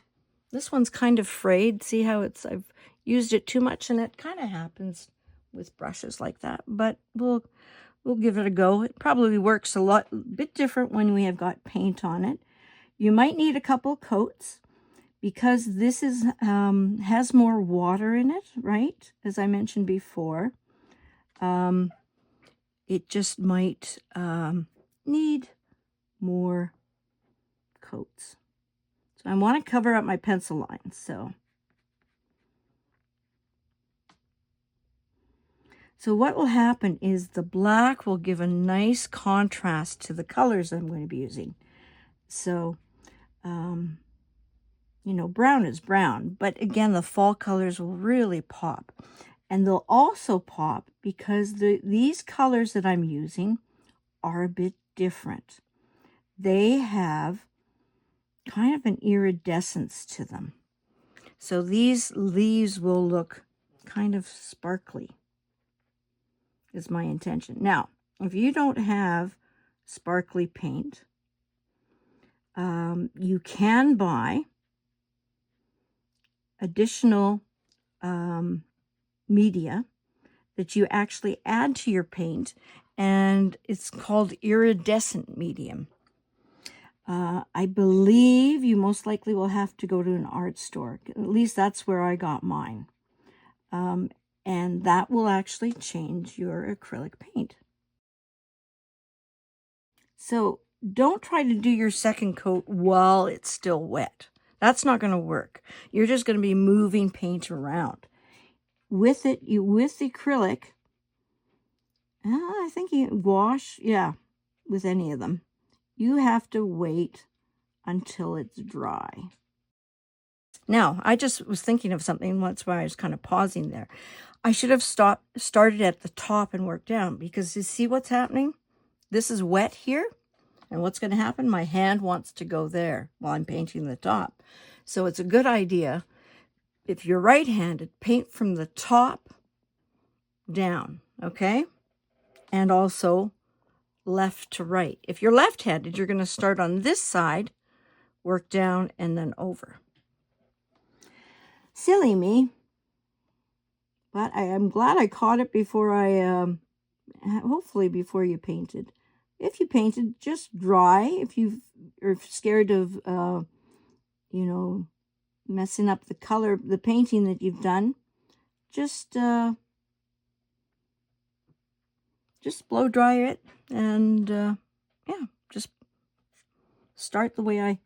This one's kind of frayed. See how I've used it too much, and it kind of happens with brushes like that. But we'll give it a go. It probably works a bit different when we have got paint on it. You might need a couple coats because this has more water in it, right? As I mentioned before. It just might need more coats. So I want to cover up my pencil lines. So what will happen is the black will give a nice contrast to the colors I'm going to be using. So, brown is brown, but again, the fall colors will really pop. And they'll also pop because these colors that I'm using are a bit different. They have kind of an iridescence to them. So these leaves will look kind of sparkly, is my intention. Now, if you don't have sparkly paint, you can buy additional media that you actually add to your paint, and it's called iridescent medium. I believe you most likely will have to go to an art store. At least that's where I got mine. And that will actually change your acrylic paint. So don't try to do your second coat while it's still wet. That's not going to work. You're just going to be moving paint around. With the acrylic, I think you wash, with any of them. You have to wait until it's dry. Now, I just was thinking of something. That's why I was kind of pausing there. I should have started at the top and worked down, because you see what's happening? This is wet here. And what's going to happen? My hand wants to go there while I'm painting the top. So it's a good idea, if you're right-handed, paint from the top down, okay? And also left to right. If you're left-handed, you're going to start on this side, work down, and then over. Silly me. But I am glad I caught it before hopefully before you painted. If you painted, just dry. If you are scared of, messing up the color, the painting that you've done, just blow dry it, and just start the way I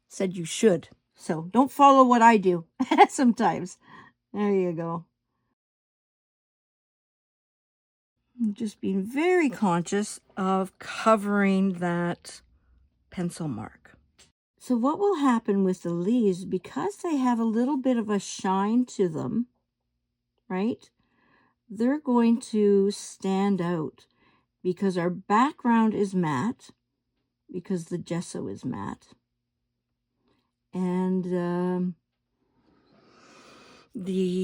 said you should. So don't follow what I do sometimes. There you go. Just being very conscious of covering that pencil mark. So what will happen with the leaves, because they have a little bit of a shine to them, right? They're going to stand out because our background is matte, because the gesso is matte. And the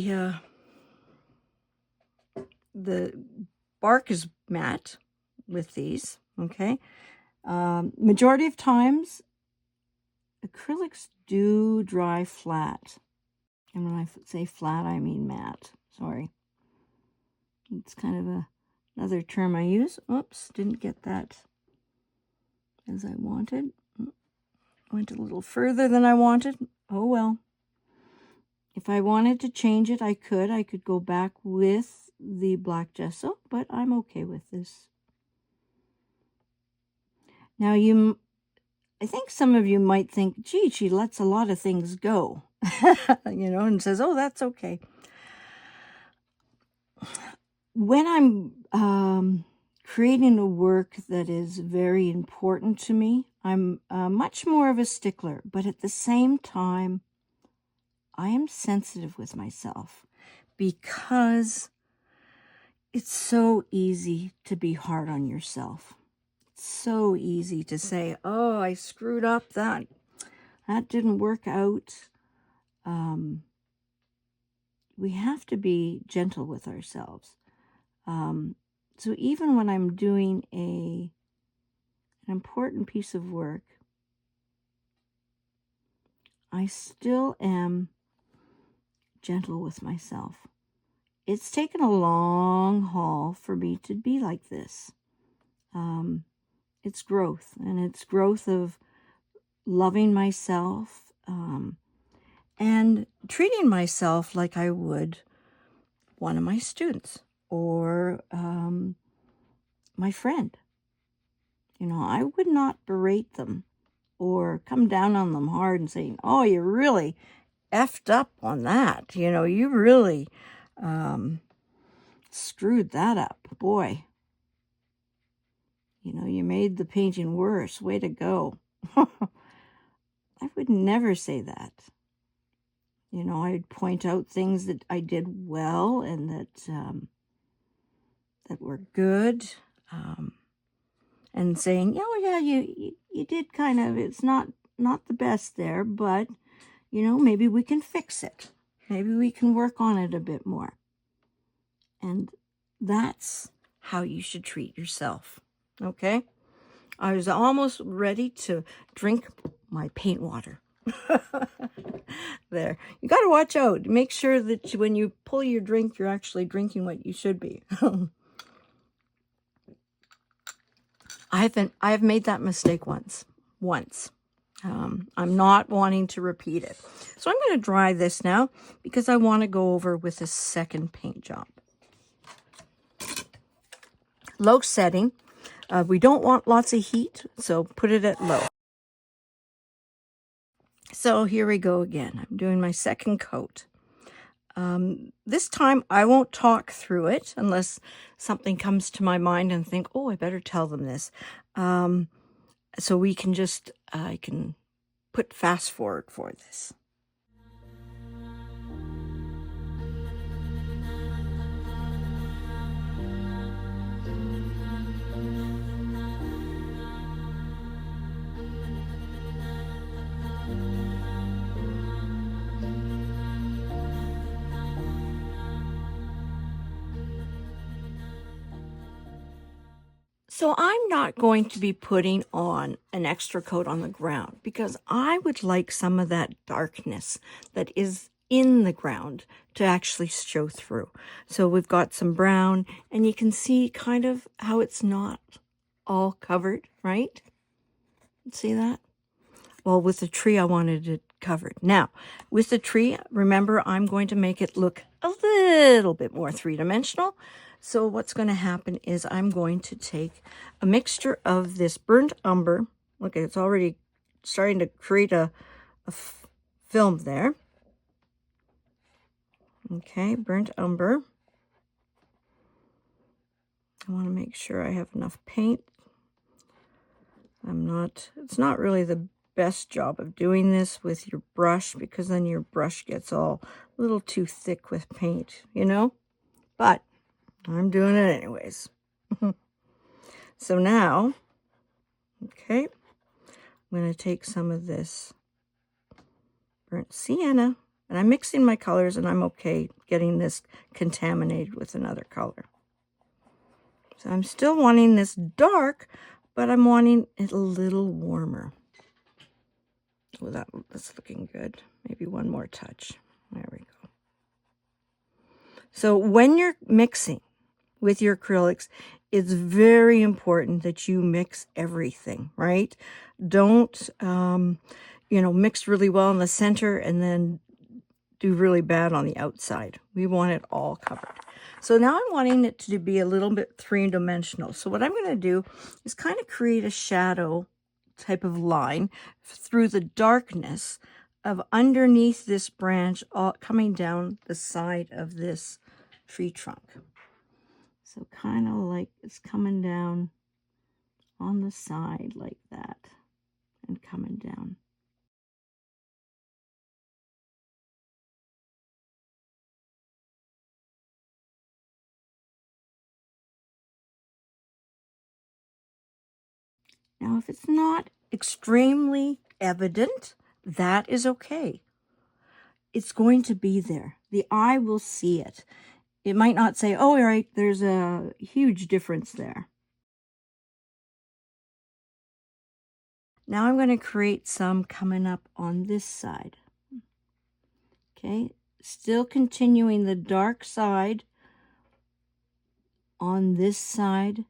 bark is matte with these, okay? Majority of times, acrylics do dry flat. And when I say flat, I mean matte. Sorry. It's kind of another term I use. Oops, didn't get that as I wanted. Went a little further than I wanted. Oh well. If I wanted to change it, I could. I could go back with the black gesso, but I'm okay with this. Now, I think some of you might think, gee, she lets a lot of things go, and says, oh, that's okay. When I'm creating a work that is very important to me, I'm much more of a stickler, but at the same time, I am sensitive with myself, because it's so easy to be hard on yourself. It's so easy to say, oh, I screwed up, that didn't work out. We have to be gentle with ourselves. So even when I'm doing an important piece of work, I still am gentle with myself. It's taken a long haul for me to be like this. It's growth, and it's growth of loving myself, and treating myself like I would one of my students or my friend. I would not berate them or come down on them hard and say, oh, you really effed up on that. You really screwed that up. Boy, you made the painting worse. Way to go. I would never say that. I'd point out things that I did well and that were good, and saying, oh yeah, you did kind of, it's not the best there, but maybe we can fix it. Maybe we can work on it a bit more. And that's how you should treat yourself. Okay? I was almost ready to drink my paint water. There. You got to watch out. Make sure that when you pull your drink, you're actually drinking what you should be. I've made that mistake once. I'm not wanting to repeat it. So I'm going to dry this now, because I want to go over with a second paint job. Low setting. We don't want lots of heat, so put it at low. So here we go again. I'm doing my second coat. This time I won't talk through it unless something comes to my mind and think, oh, I better tell them this. So we can I can put fast forward for this. So I'm not going to be putting on an extra coat on the ground because I would like some of that darkness that is in the ground to actually show through. So we've got some brown, and you can see kind of how it's not all covered, right? See that? Well, with the tree, I wanted it covered. Now, with the tree, remember, I'm going to make it look a little bit more three-dimensional. So what's going to happen is I'm going to take a mixture of this burnt umber. Look, it's already starting to create a film there. Okay, burnt umber. I want to make sure I have enough paint. It's not really the best job of doing this with your brush because then your brush gets all a little too thick with paint, you know? But I'm doing it anyways. So now, okay, I'm going to take some of this burnt sienna, and I'm mixing my colors, and I'm okay getting this contaminated with another color. So I'm still wanting this dark, but I'm wanting it a little warmer. Oh, that's looking good. Maybe one more touch. There we go. So when you're mixing with your acrylics, it's very important that you mix everything, right? Don't, mix really well in the center and then do really bad on the outside. We want it all covered. So now I'm wanting it to be a little bit three-dimensional. So what I'm going to do is kind of create a shadow type of line through the darkness of underneath this branch, all coming down the side of this tree trunk. So kind of like it's coming down on the side like that and coming down. Now, if it's not extremely evident, that is okay. It's going to be there. The eye will see it. It might not say, oh, all right, there's a huge difference there. Now I'm going to create some coming up on this side. Okay, still continuing the dark side on this side.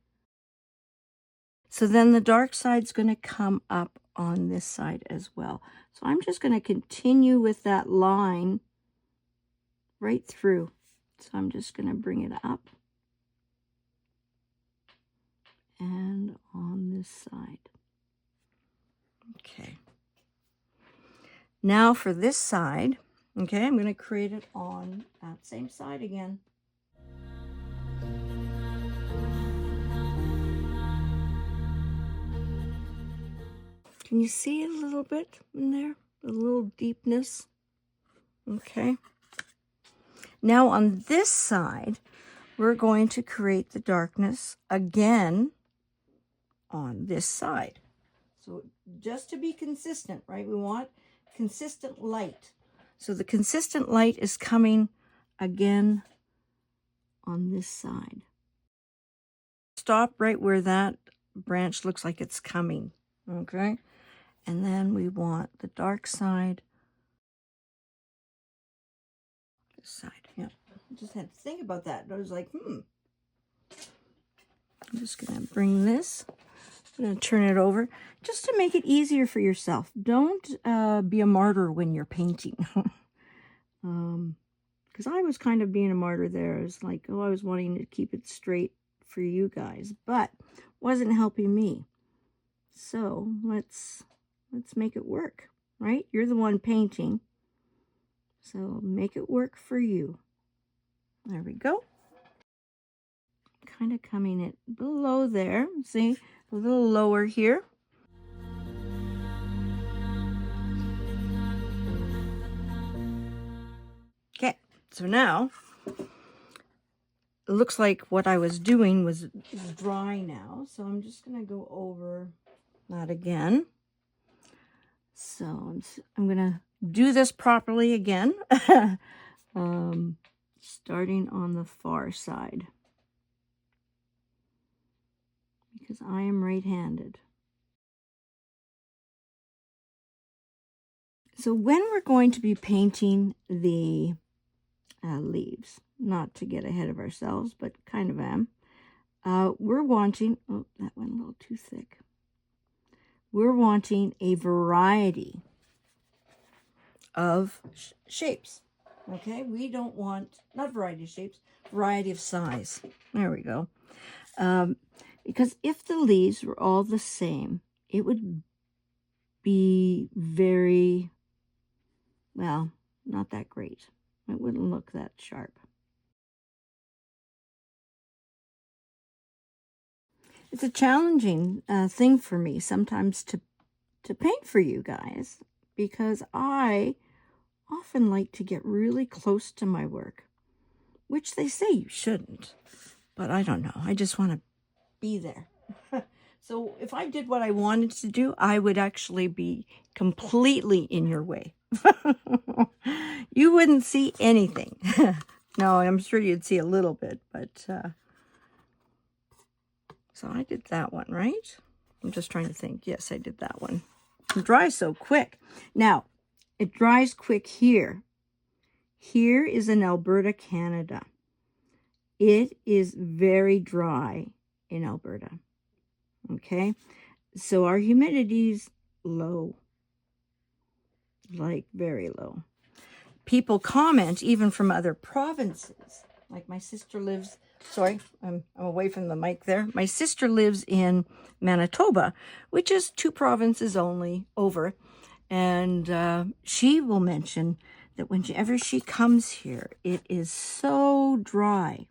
So then the dark side's going to come up on this side as well. So I'm just going to continue with that line right through. So I'm just going to bring it up and on this side. Okay. Now for this side, okay, I'm going to create it on that same side again. Can you see a little bit in there? A little deepness. Okay. Now on this side, we're going to create the darkness again on this side. So just to be consistent, right? We want consistent light. So the consistent light is coming again on this side. Stop right where that branch looks like it's coming, okay? And then we want the dark side. This side, yeah. I just had to think about that. I was like, I'm just going to bring this. I'm going to turn it over just to make it easier for yourself. Don't be a martyr when you're painting. Because I was kind of being a martyr there. It's like, I was wanting to keep it straight for you guys, but wasn't helping me. So let's make it work, right? You're the one painting. So make it work for you. There we go. Kind of coming it below there. See, a little lower here. Okay, so now it looks like what I was doing is dry now. So I'm just going to go over that again. So I'm going to do this properly again. Starting on the far side. because I am right-handed. So when we're going to be painting the leaves, not to get ahead of ourselves, but kind of am, we're wanting, oh, that went a little too thick. We're wanting a variety of shapes, okay? We don't want, not variety of shapes, variety of size. There we go. Because if the leaves were all the same, it would be very, well, not that great. It wouldn't look that sharp. It's a challenging thing for me sometimes to paint for you guys, because I often like to get really close to my work, which they say you shouldn't, but I don't know. I just want to be there. So if I did what I wanted to do, I would actually be completely in your way. You wouldn't see anything. No, I'm sure you'd see a little bit, but so I did that one, right? I'm just trying to think. Yes, I did that one. It dries so quick. Now, it dries quick here. Here is in Alberta, Canada. It is very dry in Alberta. Okay, so our humidity's low, like very low. People comment even from other provinces. Like my sister lives, sorry, I'm away from the mic there. My sister lives in Manitoba, which is 2 provinces only over. And she will mention that whenever she comes here, it is so dry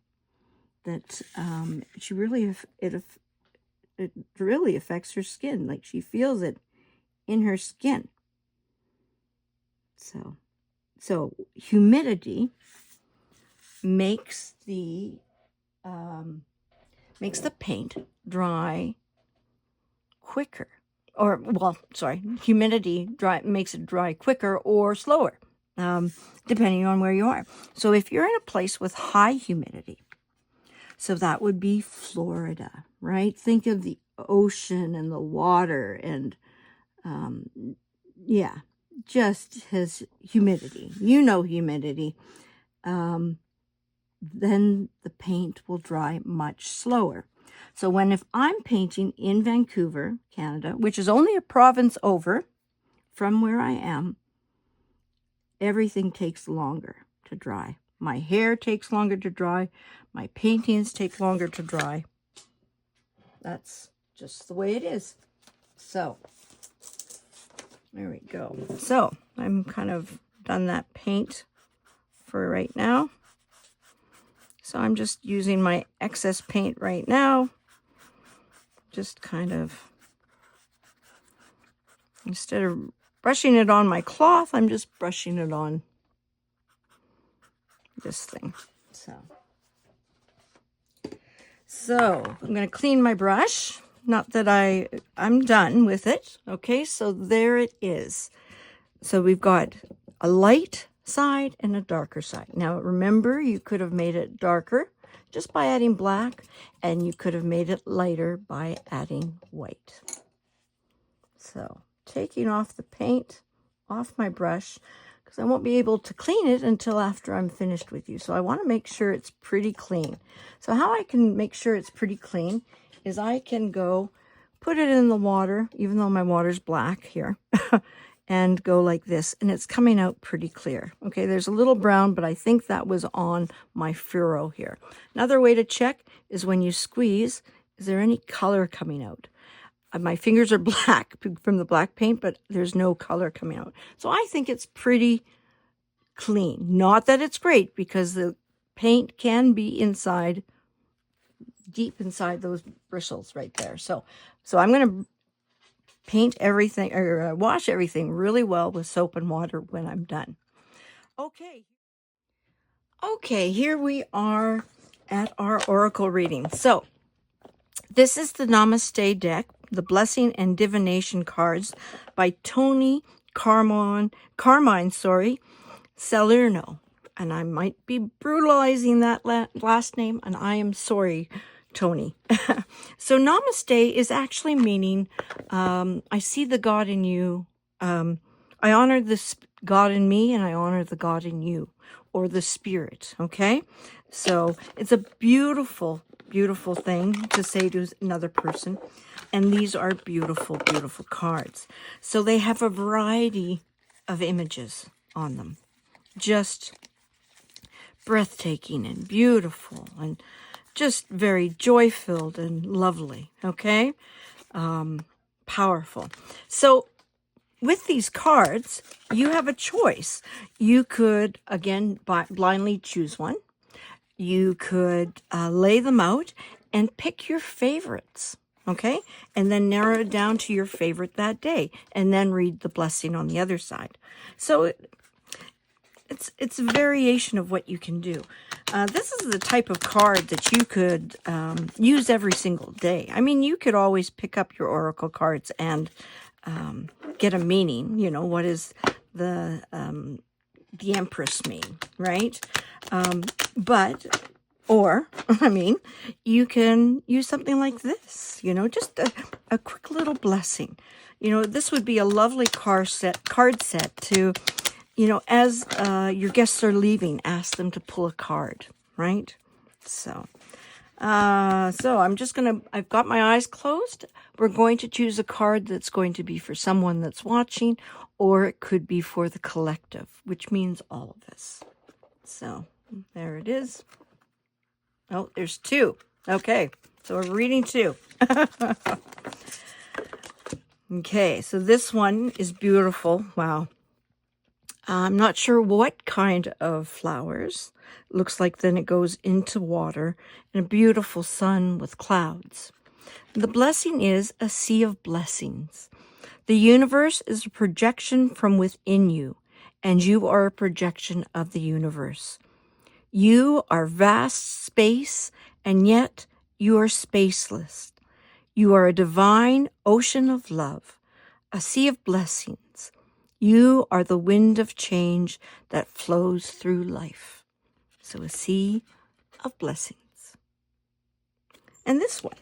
that she really, it really affects her skin. Like she feels it in her skin. So humidity makes the paint dry quicker. Or, well, sorry, humidity makes it dry quicker or slower, depending on where you are. So if you're in a place with high humidity, so that would be Florida, right? Think of the ocean and the water and, yeah, just has humidity. You know humidity. Then the paint will dry much slower. So if I'm painting in Vancouver, Canada, which is only a province over from where I am, everything takes longer to dry. My hair takes longer to dry. My paintings take longer to dry. That's just the way it is. So there we go. So I'm kind of done that paint for right now. So I'm just using my excess paint right now. Just kind of, instead of brushing it on my cloth, I'm just brushing it on this thing. So I'm going to clean my brush. Not that I'm done with it. Okay, so there it is. So we've got a light side and a darker side. Now remember, you could have made it darker just by adding black, and you could have made it lighter by adding white. So taking off the paint off my brush, because I won't be able to clean it until after I'm finished with you. So I want to make sure it's pretty clean. So how I can make sure it's pretty clean is I can go put it in the water, even though my water's black here, and go like this, and it's coming out pretty clear. Okay, there's a little brown, but I think that was on my furrow here. Another way to check is when you squeeze, is there any color coming out? My fingers are black from the black paint, but there's no color coming out. So I think it's pretty clean. Not that it's great, because the paint can be inside, deep inside those bristles right there. So I'm going to paint everything, or wash everything really well with soap and water when I'm done. Okay, here we are at our oracle reading. So this is the Namaste deck, the Blessing and Divination cards by Tony Carmine, Salerno. And I might be brutalizing that last name, and I am sorry Tony. So Namaste is actually meaning, I see the God in you. I honor the God in me, and I honor the God in you, or the spirit. Okay. So it's a beautiful, beautiful thing to say to another person. And these are beautiful, beautiful cards. So they have a variety of images on them. Just breathtaking and beautiful and just very joy-filled and lovely, okay? Powerful. So with these cards, you have a choice. You could, again, blindly choose one. You could lay them out and pick your favorites, okay? And then narrow it down to your favorite that day, and then read the blessing on the other side. So it's a variation of what you can do. This is the type of card that you could use every single day. I mean, you could always pick up your oracle cards and get a meaning. You know, what is the Empress mean, right? Or, I mean, you can use something like this, you know, just a quick little blessing. You know, this would be a lovely card set to, you know, as your guests are leaving, ask them to pull a card, right? So I'm just going to, I've got my eyes closed. We're going to choose a card that's going to be for someone that's watching, or it could be for the collective, which means all of us. So there it is. Oh, there's two. Okay, so we're reading two. Okay, so this one is beautiful. Wow. I'm not sure what kind of flowers. Looks like then it goes into water and a beautiful sun with clouds. The blessing is a sea of blessings. The universe is a projection from within you, and you are a projection of the universe. You are vast space, and yet you are spaceless. You are a divine ocean of love, a sea of blessings. You are the wind of change that flows through life. So a sea of blessings. And this one.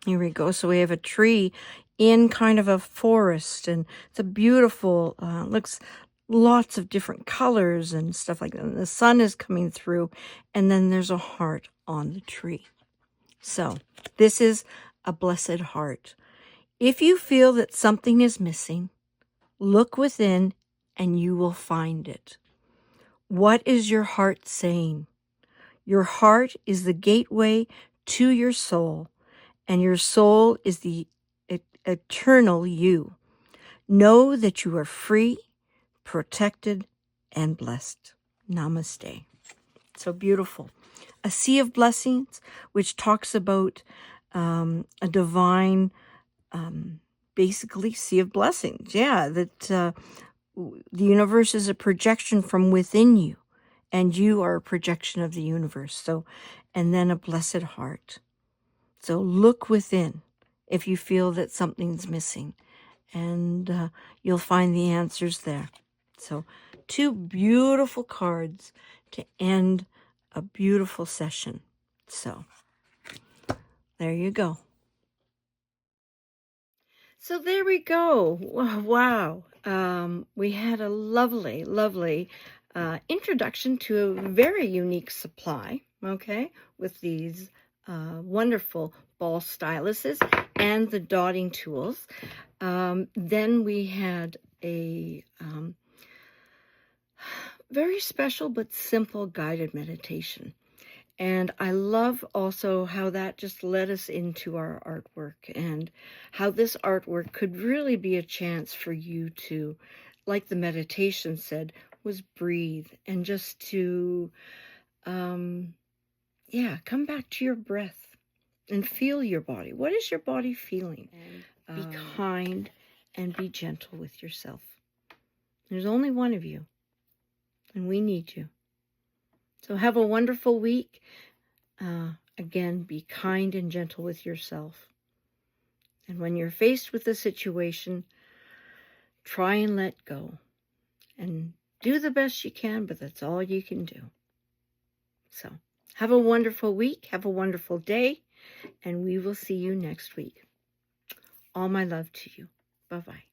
Here we go. So we have a tree in kind of a forest, and it's a beautiful, looks lots of different colors and stuff like that. And the sun is coming through, and then there's a heart on the tree. So this is a blessed heart. If you feel that something is missing, look within and you will find it. What is your heart saying? Your heart is the gateway to your soul, and your soul is the eternal you. Know that you are free, protected, and blessed. Namaste. So beautiful. A sea of blessings, which talks about a divine, basically, sea of blessings. Yeah, that the universe is a projection from within you, and you are a projection of the universe. So, and then a blessed heart. So look within if you feel that something's missing, and you'll find the answers there. So two beautiful cards to end a beautiful session. So there you go. So there we go. Wow. We had a lovely, lovely introduction to a very unique supply, okay, with these wonderful ball styluses and the dotting tools. Then we had a very special but simple guided meditation. And I love also how that just led us into our artwork, and how this artwork could really be a chance for you to, like the meditation said, was breathe and just to, come back to your breath and feel your body. What is your body feeling? And be kind and be gentle with yourself. There's only one of you, and we need you. So have a wonderful week. Again, be kind and gentle with yourself. And when you're faced with a situation, try and let go. And do the best you can, but that's all you can do. So, Have a wonderful week. Have a wonderful day. And we will see you next week. All my love to you. Bye-bye.